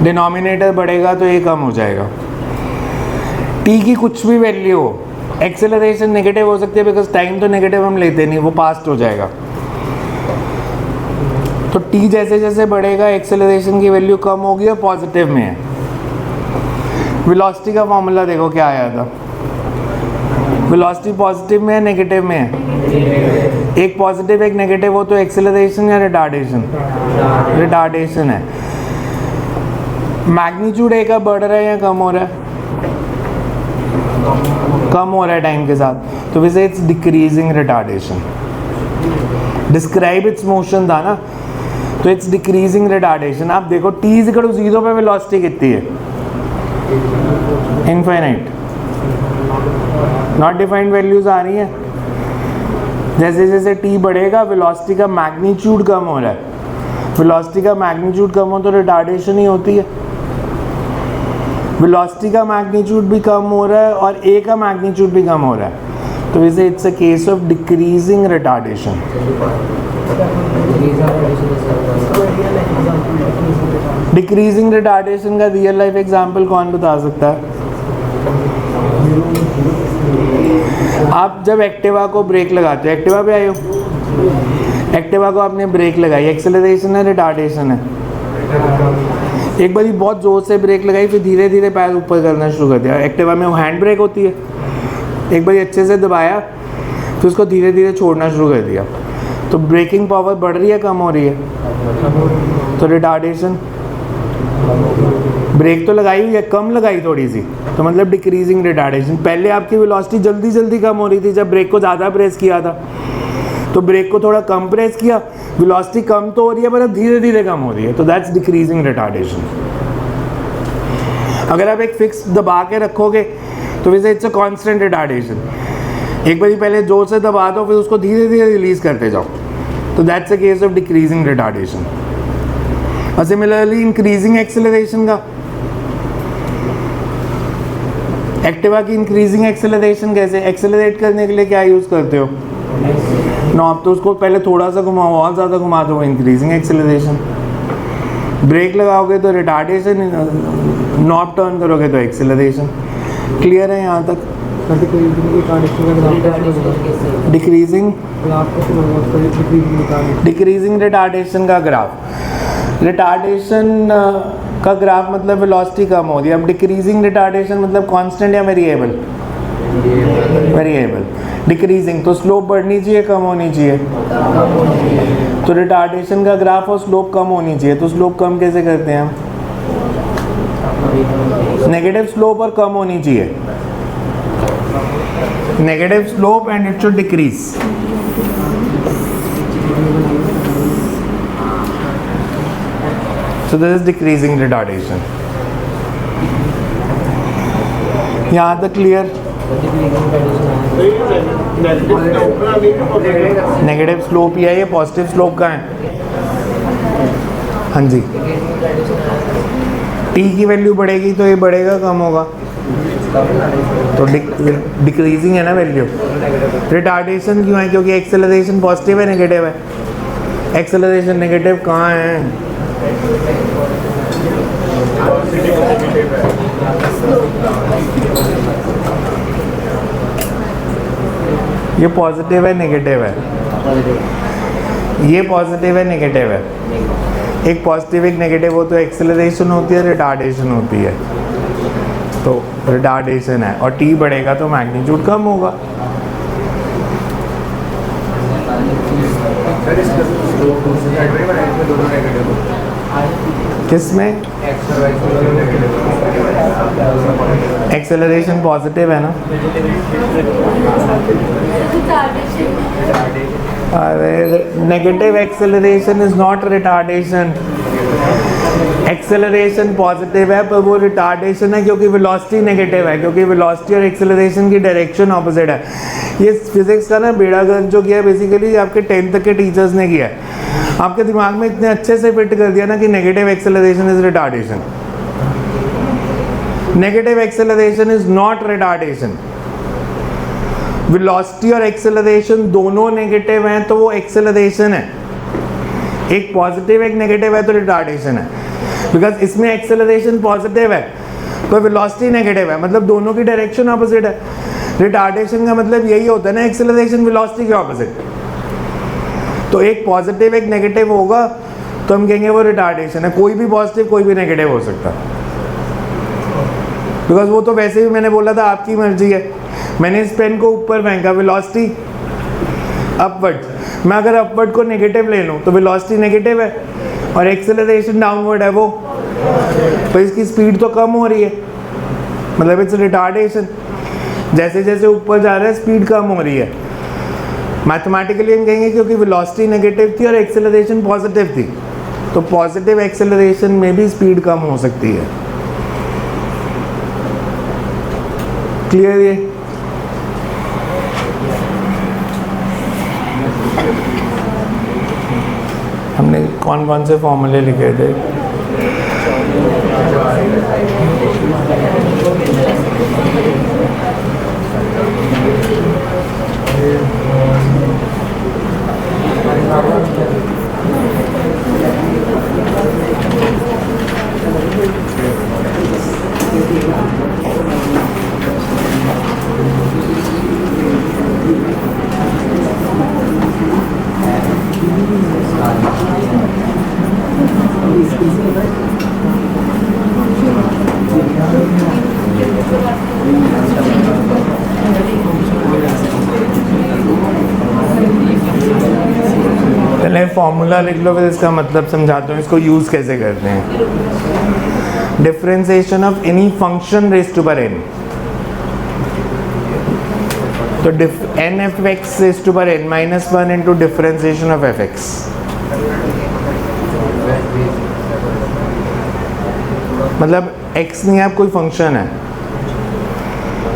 S1: डिनोमिनेटर बढ़ेगा तो ये कम हो जाएगा। टी की कुछ भी वैल्यू हो, एक्सेलरेशन नेगेटिव हो सकती है बिकॉज टाइम तो नेगेटिव हम लेते नहीं, वो पास्ट हो जाएगा। तो टी जैसे जैसे बढ़ेगा एक्सेलरेशन की वैल्यू कम होगी और पॉजिटिव में है। वेलोसिटी का फॉर्मूला देखो क्या आया था, वेलोसिटी पॉजिटिव में है नेगेटिव में है? एक पॉजिटिव एक नेगेटिव हो तो एक्सेलरेशन या रिटार्डेशन? रिटार्डेशन है। मैग्नीट्यूड ए का बढ़ रहा है या कम हो रहा है? कम हो रहा है टाइम के साथ, तो वैसे it's decreasing retardation. Describe it's motion था ना, तो इट्स डिक्रीजिंग रिटार्डेशन। आप देखो टी इज इक्वल टू 0 पे वेलोसिटी कितनी है? इनफाइनाइट। नॉट डिफाइंड वैल्यूज आ रही हैं। जैसे जैसे टी बढ़ेगा वेलोसिटी का मैग्नीट्यूड कम हो रहा है, वेलोसिटी का मैग्नीट्यूड कम हो तो रिटार्डेशन ही होती है। वेलोसिटी का मैग्नीट्यूड भी कम हो रहा है और ए का मैग्नीट्यूड भी कम हो रहा है, तो वैसे it's a case of decreasing retardation. Decreasing retardation का रियल लाइफ एग्जांपल कौन बता सकता है? आप जब एक्टिवा को ब्रेक लगाते हो, एक्टिवा पे आए हो, एक्टिवा को आपने ब्रेक लगाई, एक्सेलरेशन है रिटार्डेशन है? एक बार बहुत ज़ोर से ब्रेक लगाई फिर धीरे धीरे पैर ऊपर करना शुरू कर दिया। एक्टिवा में वो हैंड ब्रेक होती है, एक बार अच्छे से दबाया फिर उसको धीरे धीरे छोड़ना शुरू कर दिया, तो ब्रेकिंग पावर बढ़ रही है कम हो रही है? तो रिटार्डेशन। ब्रेक तो लगाई हुई है, कम लगाई थोड़ी सी, तो मतलब डिक्रीजिंग रिटार्डेशन। पहले आपकी वेलोसिटी जल्दी जल्दी कम हो रही थी जब ब्रेक को ज़्यादा प्रेस किया था, तो ब्रेक को थोड़ा कम प्रेस किया, वेलोसिटी कम तो हो रही है पर अब धीरे धीरे कम हो रही है, तो दैट्स डिक्रीजिंग रिटार्डेशन। अगर आप एक फिक्स दबा के रखोगे तो वैसे इट्स अ कांस्टेंट रिटार्डेशन। एक बार पहले जोर से दबा दो फिर उसको धीरे धीरे रिलीज करते जाओ, तो that's a case of decreasing retardation. और सिमिलरली इंक्रीजिंग एक्सेलरेशन का, एक्टिवा की इंक्रीजिंग एक्सेलरेशन कैसे? एक्सेलरेट करने के लिए क्या यूज़ करते हो? नॉब। तो उसको पहले थोड़ा सा घुमाओ, और ज़्यादा घुमा दो, इंक्रीजिंग एक्सेलरेशन। ब्रेक लगाओगे तो रिटार्डेशन, नॉब टर्न करोगे तो एक्सेलरेशन। क्लियर है यहाँ तक? डिक्रीजिंग रिटार्डेशन का ग्राफ, रिटार्डेशन का ग्राफ मतलब वेलोसिटी कम हो रही है। अब डिक्रीजिंग रिटार्डेशन मतलब कांस्टेंट या वेरिएबल? वेरिएबल। डिक्रीजिंग तो स्लोप बढ़नी चाहिए कम होनी चाहिए? तो रिटार्डेशन का ग्राफ और स्लोप कम होनी चाहिए, तो स्लोप कम कैसे करते हैं हम? नेगेटिव स्लोप और कम होनी चाहिए, negative slope and it should decrease. So this is decreasing retardation. यहाँ तक क्लियर? नेगेटिव स्लोप ही है, ये पॉजिटिव स्लोप का है। हाँ जी, टी की वैल्यू बढ़ेगी तो ये बढ़ेगा कम होगा, तो डिक्रीजिंग है ना वैल्यू। रिटार्डेशन क्यों है? क्योंकि एक्सेलरेशन पॉजिटिव है नेगेटिव है? एक्सेलरेशन नेगेटिव कहाँ है? ये पॉजिटिव है नेगेटिव है? ये पॉजिटिव है नेगेटिव है? एक पॉजिटिव एक नेगेटिव हो तो एक्सेलरेशन होती है, रिटार्डेशन होती है, तो रिटार्डेशन है। और टी बढ़ेगा तो मैग्नीट्यूड कम होगा। किसमें? एक्सेलरेशन पॉजिटिव है ना? अरे negative acceleration is not retardation. Acceleration positive है पर वो रिटार्डेशन है क्योंकि वेलोसिटी नेगेटिव है, क्योंकि वेलोसिटी और एक्सेलरेशन की डायरेक्शन ऑपोजिट है। ये फिजिक्स का ना बेड़ागर्क जो किया है बेसिकली आपके 10th तक के टीचर्स ने किया है। आपके दिमाग में इतने अच्छे से फिट कर दिया ना कि negative acceleration is retardation. Negative acceleration is not retardation. Velocity और एक्सेलरेशन दोनों नेगेटिव हैं तो वो एक्सेलरेशन है। एक पॉजिटिव एक नेगेटिव है तो रिटार्डेशन है। बिकॉज इसमें एक्सेलरेशन पॉजिटिव है तो वेलोसिटी नेगेटिव है, मतलब दोनों की डायरेक्शन ऑपोजिट है। रिटार्डेशन का मतलब यही होता है ना, एक्सेलरेशन वेलोसिटी के ऑपोजिट। तो एक पॉजिटिव एक नेगेटिव होगा तो हम कहेंगे वो रिटार्डेशन है। कोई भी पॉजिटिव कोई भी नेगेटिव हो सकता है, बिकॉज वो तो वैसे भी मैंने बोला था आपकी मर्जी है। मैंने इस पेन को ऊपर फेंका, वेलोसिटी अपवर्ड। मैं अगर अपवर्ड को नेगेटिव ले लूँ तो वेलोसिटी नेगेटिव है और एक्सेलरेशन डाउनवर्ड है, वो तो इसकी स्पीड तो कम हो रही है, मतलब इट्स रिटार्डेशन। जैसे जैसे ऊपर जा रहा है स्पीड कम हो रही है। मैथमेटिकली हम कहेंगे क्योंकि वेलोसिटी नेगेटिव थी और एक्सेलरेशन पॉजिटिव थी, तो पॉजिटिव एक्सेलरेशन में भी स्पीड कम हो सकती है। क्लियर? ये हमने कौन कौन से फॉर्मूले लिखे थे? पहले फॉर्मूला लिख लो, फिर इसका मतलब समझाता हूँ इसको यूज कैसे करते हैं। Differentiation of any function raise to power n, तो n f x raise to power n minus 1 into differentiation of f x। मतलब x नहीं है, कोई फंक्शन है।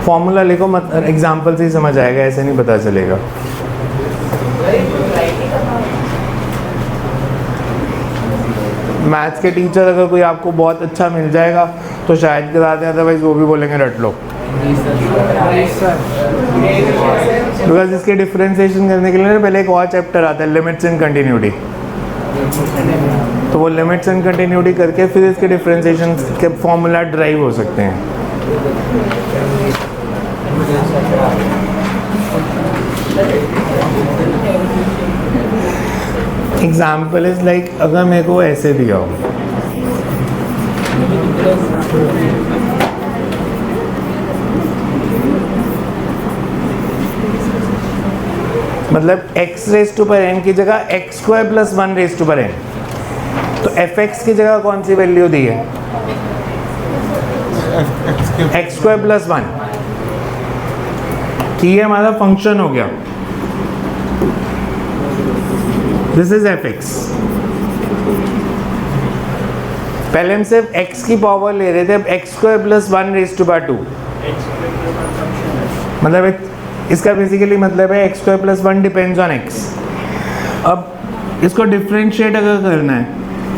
S1: फॉर्मूला लिखो, मत एग्जाम्पल से ही समझ आएगा, ऐसे नहीं पता चलेगा। मैथ्स के टीचर अगर कोई आपको बहुत अच्छा मिल जाएगा तो शायद करा दें, अदरवाइज वो भी बोलेंगे रट लो। बिकॉज इसके डिफरेंशिएशन करने के लिए पहले एक और चैप्टर आता है, लिमिट्स एंड कंटिन्यूटी। तो वो लिमिट्स एंड कंटिन्यूटी करके फिर इसके डिफरेंशिएशन के फॉर्मूला ड्राइव हो सकते हैं। एग्जाम्पल इज लाइक, अगर मेरे को ऐसे दिया हो, मतलब x raise to power n की जगह x square plus 1 raise to power n, तो fx की जगह कौन सी वैल्यू दी है? x स्क्वायर प्लस 1 की है, हमारा फंक्शन हो गया। This is fx। पहले हम सिर्फ x की पावर ले रहे थे, अब x square plus 1 raise to power 2, मतलब इसका बेसिकली मतलब है x square plus 1 depends on x। अब इसको डिफरेंशिएट अगर करना है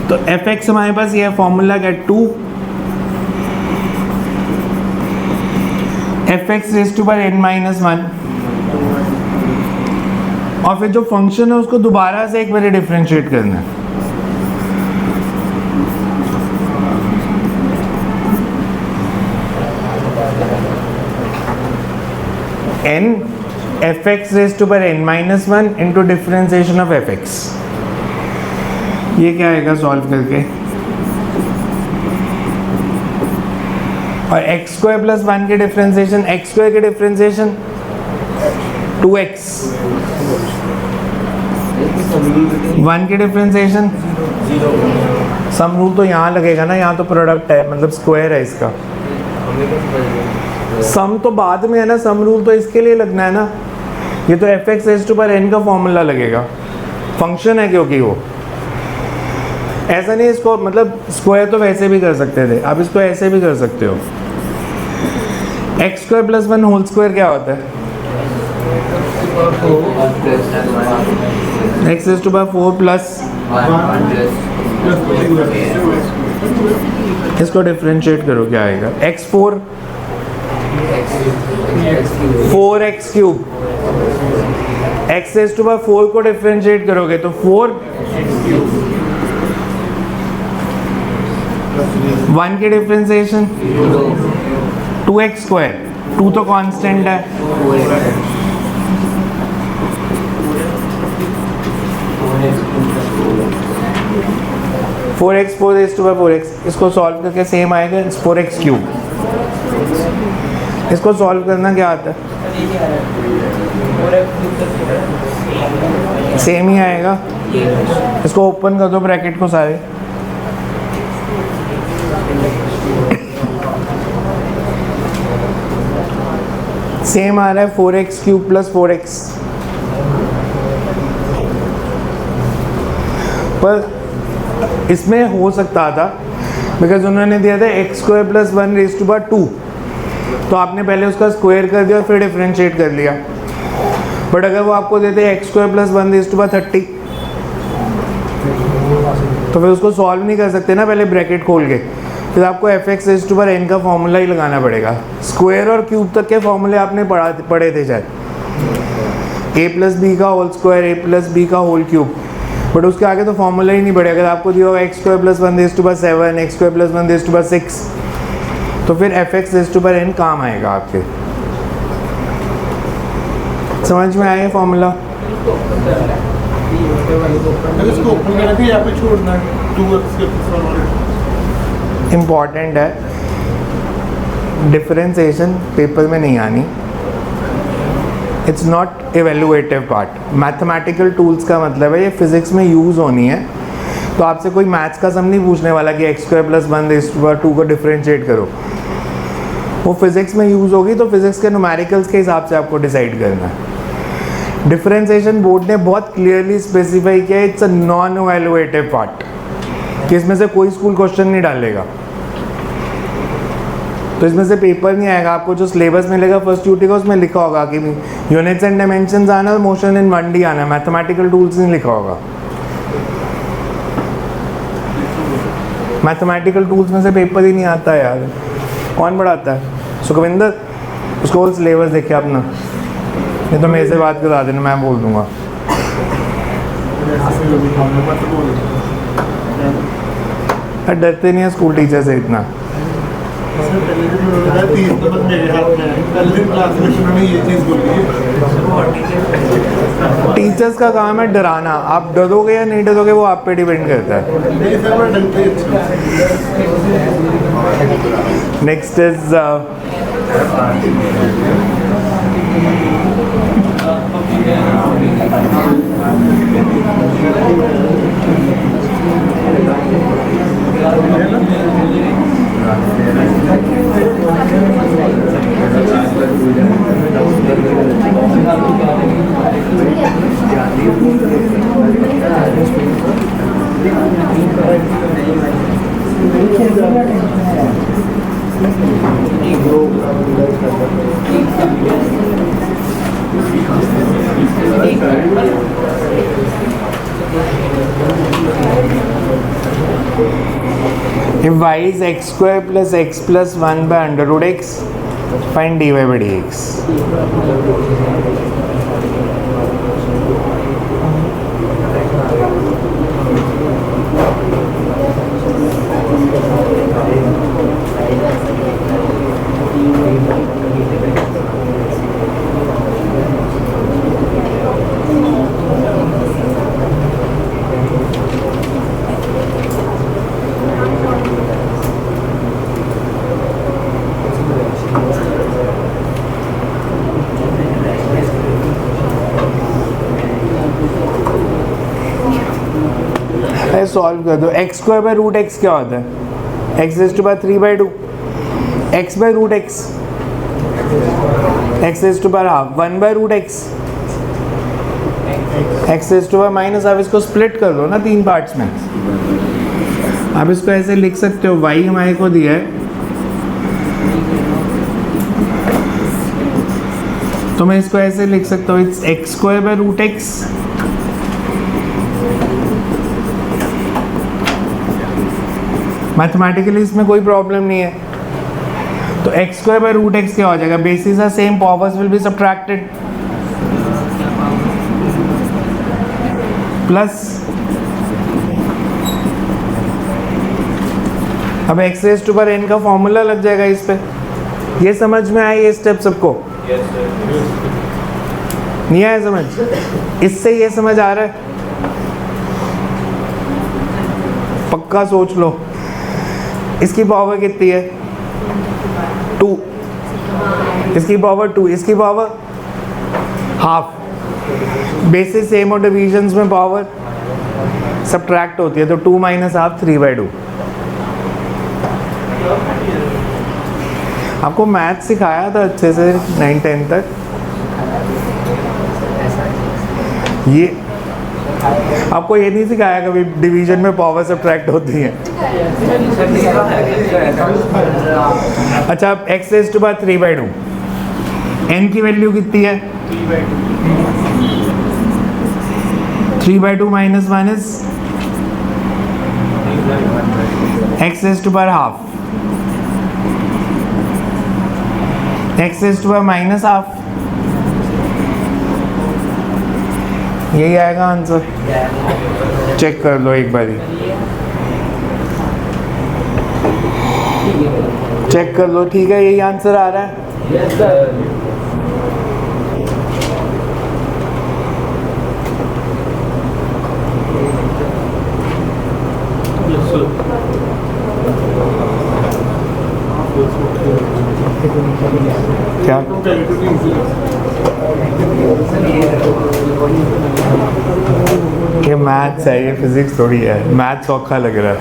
S1: तो fx हमारे पास ये फॉर्मूला क्या, 2 fx raise to power n minus 1, और फिर जो फंक्शन है उसको दोबारा से एक बार डिफरेंशिएट करना है। n fx raise to power n minus 1 into differentiation of fx। ये क्या आएगा सॉल्व करके, और x स्क्वायर प्लस 1 के डिफरेंशिएशन, x स्क्वायर के डिफरेंशिएशन 2x, 1 के डिफरेंशिएशन सम रूल तो यहाँ लगेगा ना, यहाँ तो प्रोडक्ट है मतलब स्क्वायर है इसका, सम तो बाद में है ना, सम रूल तो इसके लिए लगना है ना। ये तो fx raise to power n का फॉर्मूला लगेगा, फंक्शन है क्योंकि वो ऐसा नहीं, इसको मतलब स्क्वायर तो वैसे भी कर सकते थे, आप इसको ऐसे भी कर सकते हो। X square plus 1 whole square क्या होता है, x raise to power 4 plus, इसको डिफरेंशिएट करो क्या आएगा, x4 4x cube, x raise to power 4 को डिफरेंशिएट करोगे तो 4, 1 के डिफरेंशिएशन 2x स्क्वायर, 2 तो कांस्टेंट है, four x 4 raise to power 4x, इसको सॉल्व करके सेम आएगा 4x क्यूब। इसको सॉल्व करना क्या आता है, सेम ही आएगा। इसको ओपन कर दो ब्रैकेट को सारे, सेम आ रहा है 4x क्यूब प्लस 4x, पर इसमें हो सकता था बिकॉज उन्होंने दिया था x square plus 1 raise to power 2, तो आपने पहले उसका स्क्वायर कर दिया और फिर डिफरेंशिएट कर लिया। बट अगर वो आपको देते x square plus 1 raise to power 30, तो फिर उसको सॉल्व नहीं कर सकते ना पहले ब्रैकेट खोल के, फिर आपको fx raise to power n का फॉर्मूला ही लगाना पड़ेगा। स्क्वायर और क्यूब तक के फॉर्मूले आपने पढ़े थे शायद, a प्लस बी का whole square, a plus b का होल क्यूब, बट उसके आगे तो फॉर्मूला ही नहीं पड़ेगा। अगर आपको दिया होगा x square plus 1 raise to power 7, x square plus 1 raise to power 6, तो फिर fx raise to power n काम आएगा आपके। समझ में आया फॉर्मूला?
S3: इसको ओपन करना है या पे छोड़ना है, 2x के प्लस
S1: इम्पॉर्टेंट है, डिफरेंशिएशन पेपर में नहीं आनी, it's not evaluative part. Mathematical tools का मतलब है ये फिजिक्स में यूज़ होनी है, तो आपसे कोई मैथ्स का सम नहीं पूछने वाला कि x square plus 1 raise to power 2 को डिफरेंशिएट करो, वो फिजिक्स में यूज़ होगी, तो फिजिक्स के न्यूमेरिकल्स के हिसाब से आपको डिसाइड करना है। डिफरेंशिएशन बोर्ड ने बहुत क्लियरली स्पेसिफाई किया है, इट्स अ नॉन एवेलुएटिव पार्ट, कि इसमें से कोई स्कूल क्वेश्चन नहीं डालेगा, तो इसमें से पेपर नहीं आएगा। आपको जो सिलेबस मिलेगा फर्स्ट यूटी का, उसमें लिखा होगा कि यूनिट्स एंड डायमेंशंस आना और मोशन इन 1D आना, मैथमेटिकल टूल्स नहीं लिखा होगा। मैथमेटिकल टूल्स में से पेपर ही नहीं आता यार, कौन पढ़ाता है? सुखविंदर, उसको बोल सिलेबस देखे अपना, नहीं तो मेरे से बात करा देना, मैं बोल दूंगा। डरते नहीं है स्कूल टीचर से इतना। टीचर्स का काम है डराना, आप डरोगे या नहीं डरोगे वो आप पे डिपेंड करता है। Next is if y is x square plus x plus 1 by under root x find dy by dx। Solve कर दो। X square by root x क्या होता है? X raise to power 3/2 x by root x, x raise to power half 1/√x, x raise to power minus. आप इसको split कर दो ना 3 पार्ट्स में। आप इसको ऐसे लिख सकते हो, y हमारे को दिया है तो मैं इसको ऐसे लिख सकता हूँ, it's X square by root X mathematically इसमें कोई प्रॉब्लम नहीं है। तो X square by root x क्या हो जाएगा? Basis are same, powers will be subtracted, plus अब x raise to power n का फॉर्मूला लग जाएगा इस पे। ये समझ में आया ये स्टेप सबको? नहीं आया समझ? इससे ये समझ आ रहा है? पक्का सोच लो। इसकी पावर कितनी है? 2, इसकी पावर 2, इसकी पावर हाफ। बेसिस सेम और डिविजन्स में पावर सब्ट्रैक्ट होती है, तो 2 माइनस हाफ 3/2। आपको मैथ सिखाया था अच्छे से 9-10 तक। ये आपको ये नहीं सिखाया कभी डिवीजन में पावर सब्ट्रैक्ट होती है? अच्छा, अब x raise to power 3/2, n की वैल्यू कितनी है? 3/2 minus minus x raise to power half, x raise to power minus half. यही आएगा आंसर। चेक कर लो एक बारी, चेक कर लो। ठीक है, यही आंसर आ रहा है। क्या ये मैथ्स है, ये फिजिक्स थोड़ी है। मैथ्स औखा लग रहा है।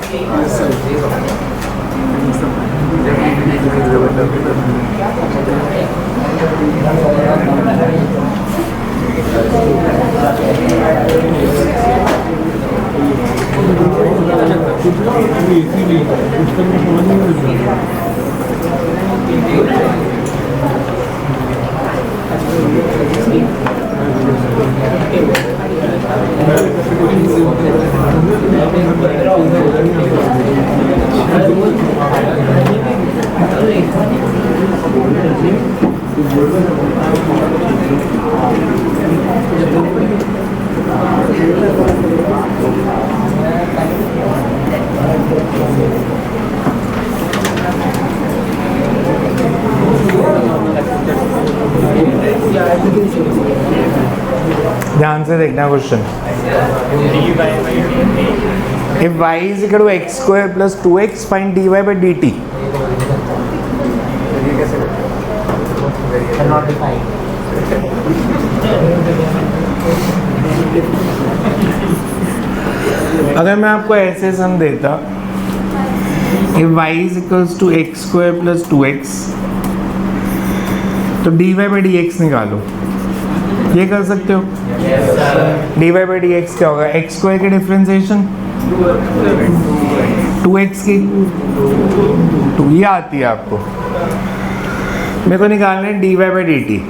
S1: ध्यान से देखना question. If y is equal to x square plus 2x, find dy by dt.
S2: Cannot be found.
S1: अगर मैं आपको ऐसे सम देता, if y is equals to x square plus 2x, तो dy by dx निकालो। ये कर सकते हो? dy by dx क्या होगा? x स्क्वायर की डिफरेंशिएशन 2x की 2, ये आती है आपको। मेरे को निकालना है dy by dt।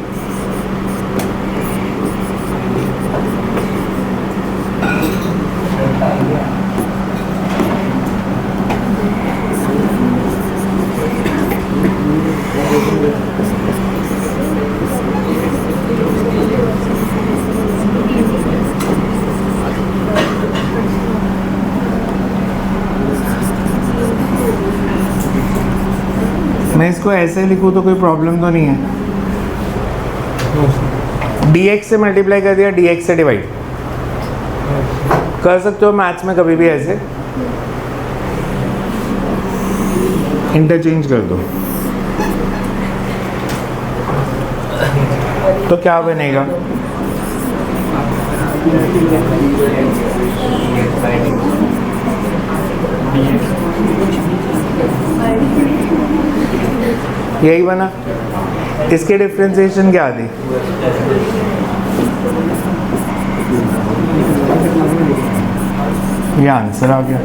S1: मैं इसको ऐसे लिखूँ तो कोई प्रॉब्लम तो नहीं है? dx से मल्टीप्लाई कर दिया, dx से डिवाइड कर सकते हो मैथ्स में कभी भी ऐसे इंटरचेंज कर दो, तो क्या बनेगा? यही बना। इसके डिफरेंशिएशन क्या थी? ये आंसर आ गया।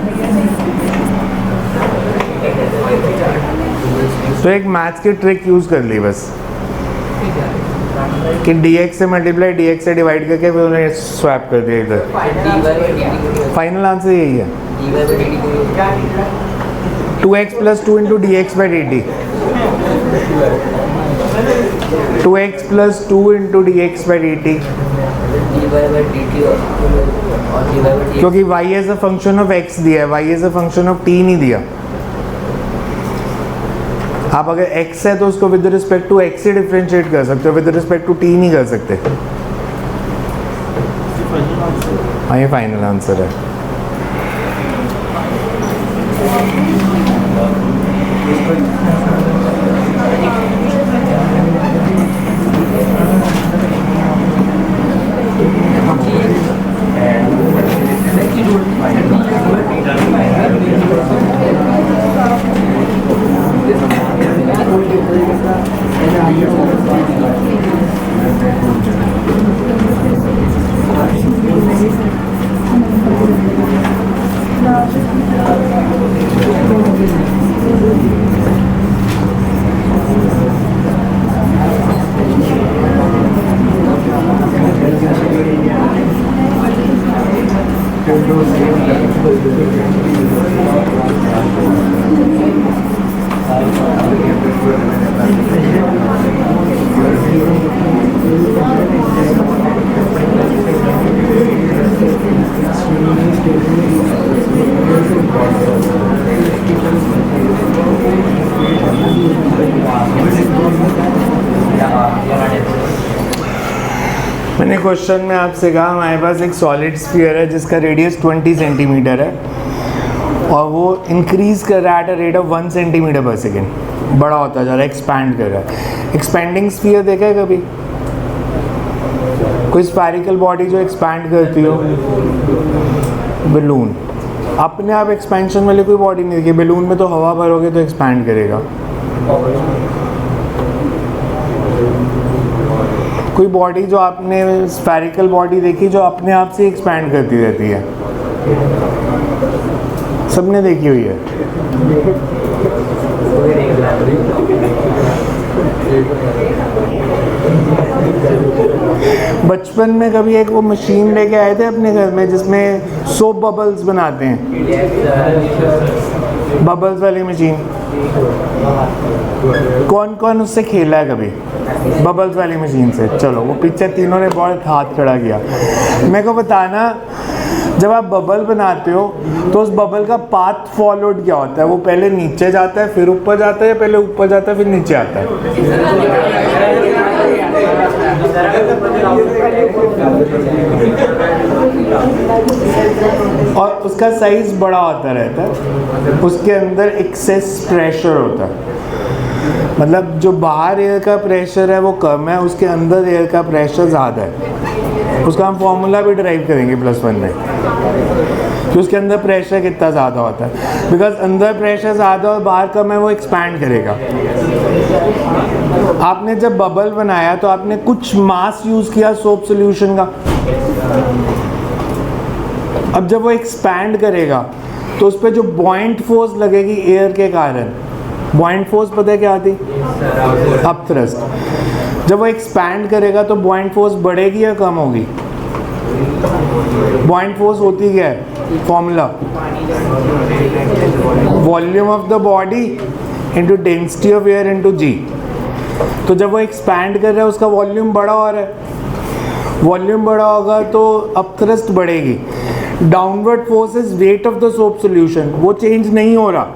S1: तो एक मैथ्स की ट्रिक यूज कर ली बस कि dx से मल्टीप्लाई dx से डिवाइड करके फिर उन्हें स्वैप कर दिया इधर। फाइनल आंसर यही है 2x plus 2 into d x by d t. 2x plus 2 into d x by d t, क्योंकि y as a function of x दिया है, y as a function of t नहीं दिया। आप अगर x है तो उसको विद रिस्पेक्ट टू x से डिफरेंशिएट कर सकते हो, विद रिस्पेक्ट टू t नहीं कर सकते। हाँ ये फाइनल आंसर है। मैंने क्वेश्चन में आपसे कहा हमारे पास एक सॉलिड स्फीयर है जिसका रेडियस 20 सेंटीमीटर है और वो इंक्रीज कर रहा है at a rate of 1 centimetre पर सेकेंड, बड़ा होता जा रहा है, एक्सपैंड कर रहा है। एक्सपैंडिंग स्फीयर देखा है कभी? कोई स्फेरिकल बॉडी जो एक्सपैंड करती हो? बलून। अपने आप एक्सपेंशन वाली कोई बॉडी नहीं देखी। बलून में तो हवा भरोगे तो एक्सपैंड करेगा। कोई बॉडी जो आपने स्फेरिकल बॉडी देखी जो अपने आप से एक्सपैंड करती रहती है? सबने देखी हुई है। बचपन में कभी एक वो मशीन लेके आए थे अपने घर में जिसमें सोप बबल्स बनाते हैं, बबल्स वाली मशीन। कौन कौन उससे खेला है कभी बबल्स वाली मशीन से? चलो, वो पीछे तीनों ने बहुत हाथ खड़ा किया। मेरे को बताना, जब आप बबल बनाते हो तो उस बबल का पाथ फॉलोड क्या होता है? वो पहले नीचे जाता है फिर ऊपर जाता है या पहले ऊपर जाता है फिर नीचे आता है? और उसका साइज बड़ा होता रहता है, उसके अंदर एक्सेस प्रेशर होता है। मतलब जो बाहर एयर का प्रेशर है वो कम है, उसके अंदर एयर का प्रेशर ज़्यादा है। उसका हम फॉर्मूला भी ड्राइव करेंगे +1 में कि उसके अंदर प्रेशर कितना ज़्यादा होता है। बिकॉज अंदर प्रेशर ज़्यादा और बाहर कम है, वो एक्सपैंड करेगा। आपने जब बबल बनाया तो आपने कुछ मास यूज़ किया सोप सोल्यूशन का। अब जब वो एक्सपैंड करेगा तो उस पर जो बॉइंट फोर्स लगेगी एयर के कारण, बॉइंट फोर्स पता है क्या आती? Up thrust. जब वो एक्सपैंड करेगा तो बॉइंट फोर्स बढ़ेगी या कम होगी? बॉइंट फोर्स होती क्या है? Formula volume of the body into density of air into G. तो जब वो एक्सपैंड कर रहा है उसका वॉल्यूम बड़ा हो रहा है, वॉल्यूम बड़ा होगा तो अप थ्रस्ट बढ़ेगी। Downward force is weight of the soap solution, वो चेंज नहीं हो रहा।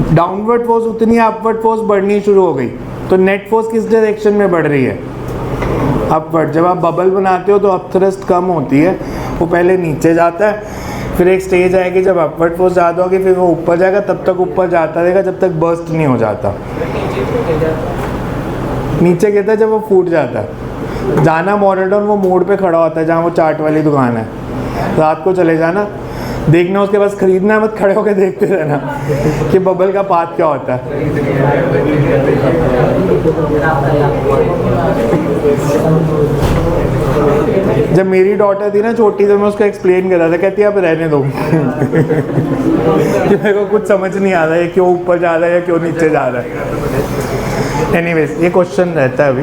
S1: डाउनवर्ड फोर्स उतनी अपवर्ड फोर्स बढ़नी शुरू हो गई, तो नेट फोर्स किस डायरेक्शन में बढ़ रही है? अपवर्ड। जब आप बबल बनाते हो तो अपथ्रस्ट कम होती है, वो पहले नीचे जाता है, फिर एक स्टेज आएगी जब अपवर्ड फोर्स ज़्यादा होगी, फिर वो ऊपर जाएगा, तब तक ऊपर जाता रहेगा जब तक बर्स्ट नहीं हो जाता। नीचे गिरता है जब वो फूट जाता है। जाना मॉडर्न वो मोड़ पे खड़ा होता है जहाँ वो चाट वाली दुकान है, रात को चले जाना, देखना उसके पास खरीदना है, मत खड़े होकर देखते रहना कि बबल का पाथ क्या होता है। जब मेरी डॉटर थी ना छोटी, तो मैं उसको एक्सप्लेन कर रहा था, कहती है अब रहने दो कि मेरे को कुछ समझ नहीं आ रहा है क्यों ऊपर जा रहा है या क्यों नीचे जा रहा है। एनीवेज, ये क्वेश्चन रहता है अभी,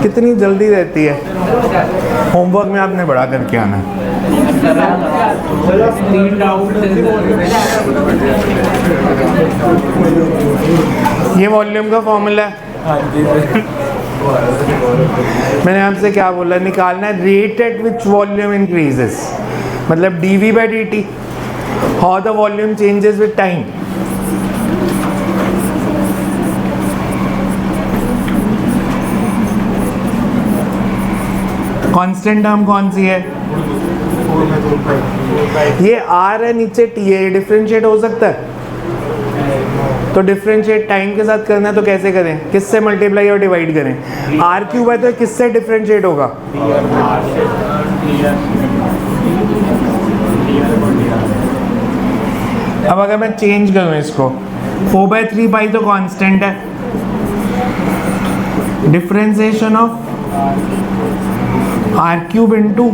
S1: कितनी जल्दी रहती है। होमवर्क में आपने बड़ा करके आना है। ये वॉल्यूम का फॉर्मूला है। मैंने आपसे क्या बोला, निकालना है rate at which volume increases, मतलब dv by dt, how the volume changes with time. Constant term कौन सी है? ये r है, नीचे t है, ये डिफरेंशिएट हो सकता है? तो डिफरेंशिएट टाइम के साथ करना है तो कैसे करें? किससे मल्टीप्लाई और डिवाइड करें? r³ है तो किससे डिफरेंशिएट होगा? अब अगर मैं चेंज करूं इसको, 4/3 पाई तो कांस्टेंट है, डिफरेंशिएशन ऑफ r³ इनटू,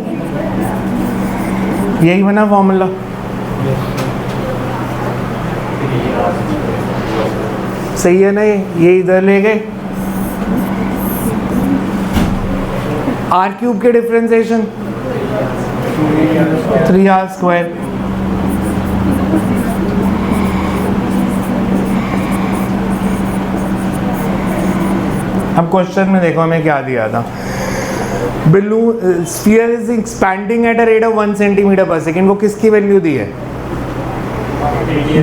S1: यही बना फॉर्मूला। सही है ना? ये इधर ले गए, r³ के डिफरेंशिएशन 3r²। अब क्वेश्चन में देखो हमें क्या दिया था, sphere is expanding at a rate of 1 centimetre पर सेकेंड। वो किसकी वैल्यू दी है?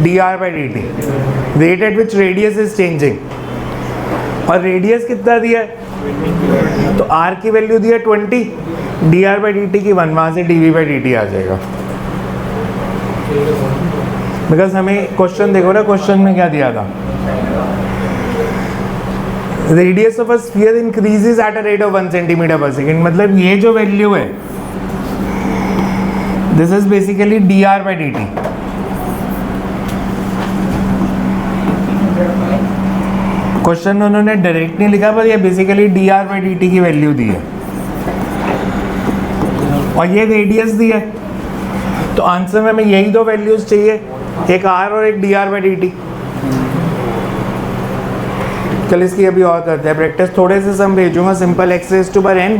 S1: dr/dt, rate at which radius is changing. और रेडियस कितना दिया है? तो r की वैल्यू दी है 20, dr/dt की 1, वहां से dv/dt आ जाएगा। बिकॉज हमें क्वेश्चन देखो ना, क्वेश्चन में क्या दिया था, radius of a sphere increases at a rate of 1 centimetre पर सेकेंड। मतलब ये जो वैल्यू है, this is basically dr/dt। Question में उन्होंने डायरेक्ट नहीं लिखा, पर ये बेसिकली dr/dt की वैल्यू दी है और ये रेडियस दी है। तो आंसर में हमें यही दो वैल्यूज चाहिए, एक r और एक dr/dt। कल इसकी अभी और करते हैं प्रैक्टिस, थोड़े से सम भेजूंगा, simple x raised to power n।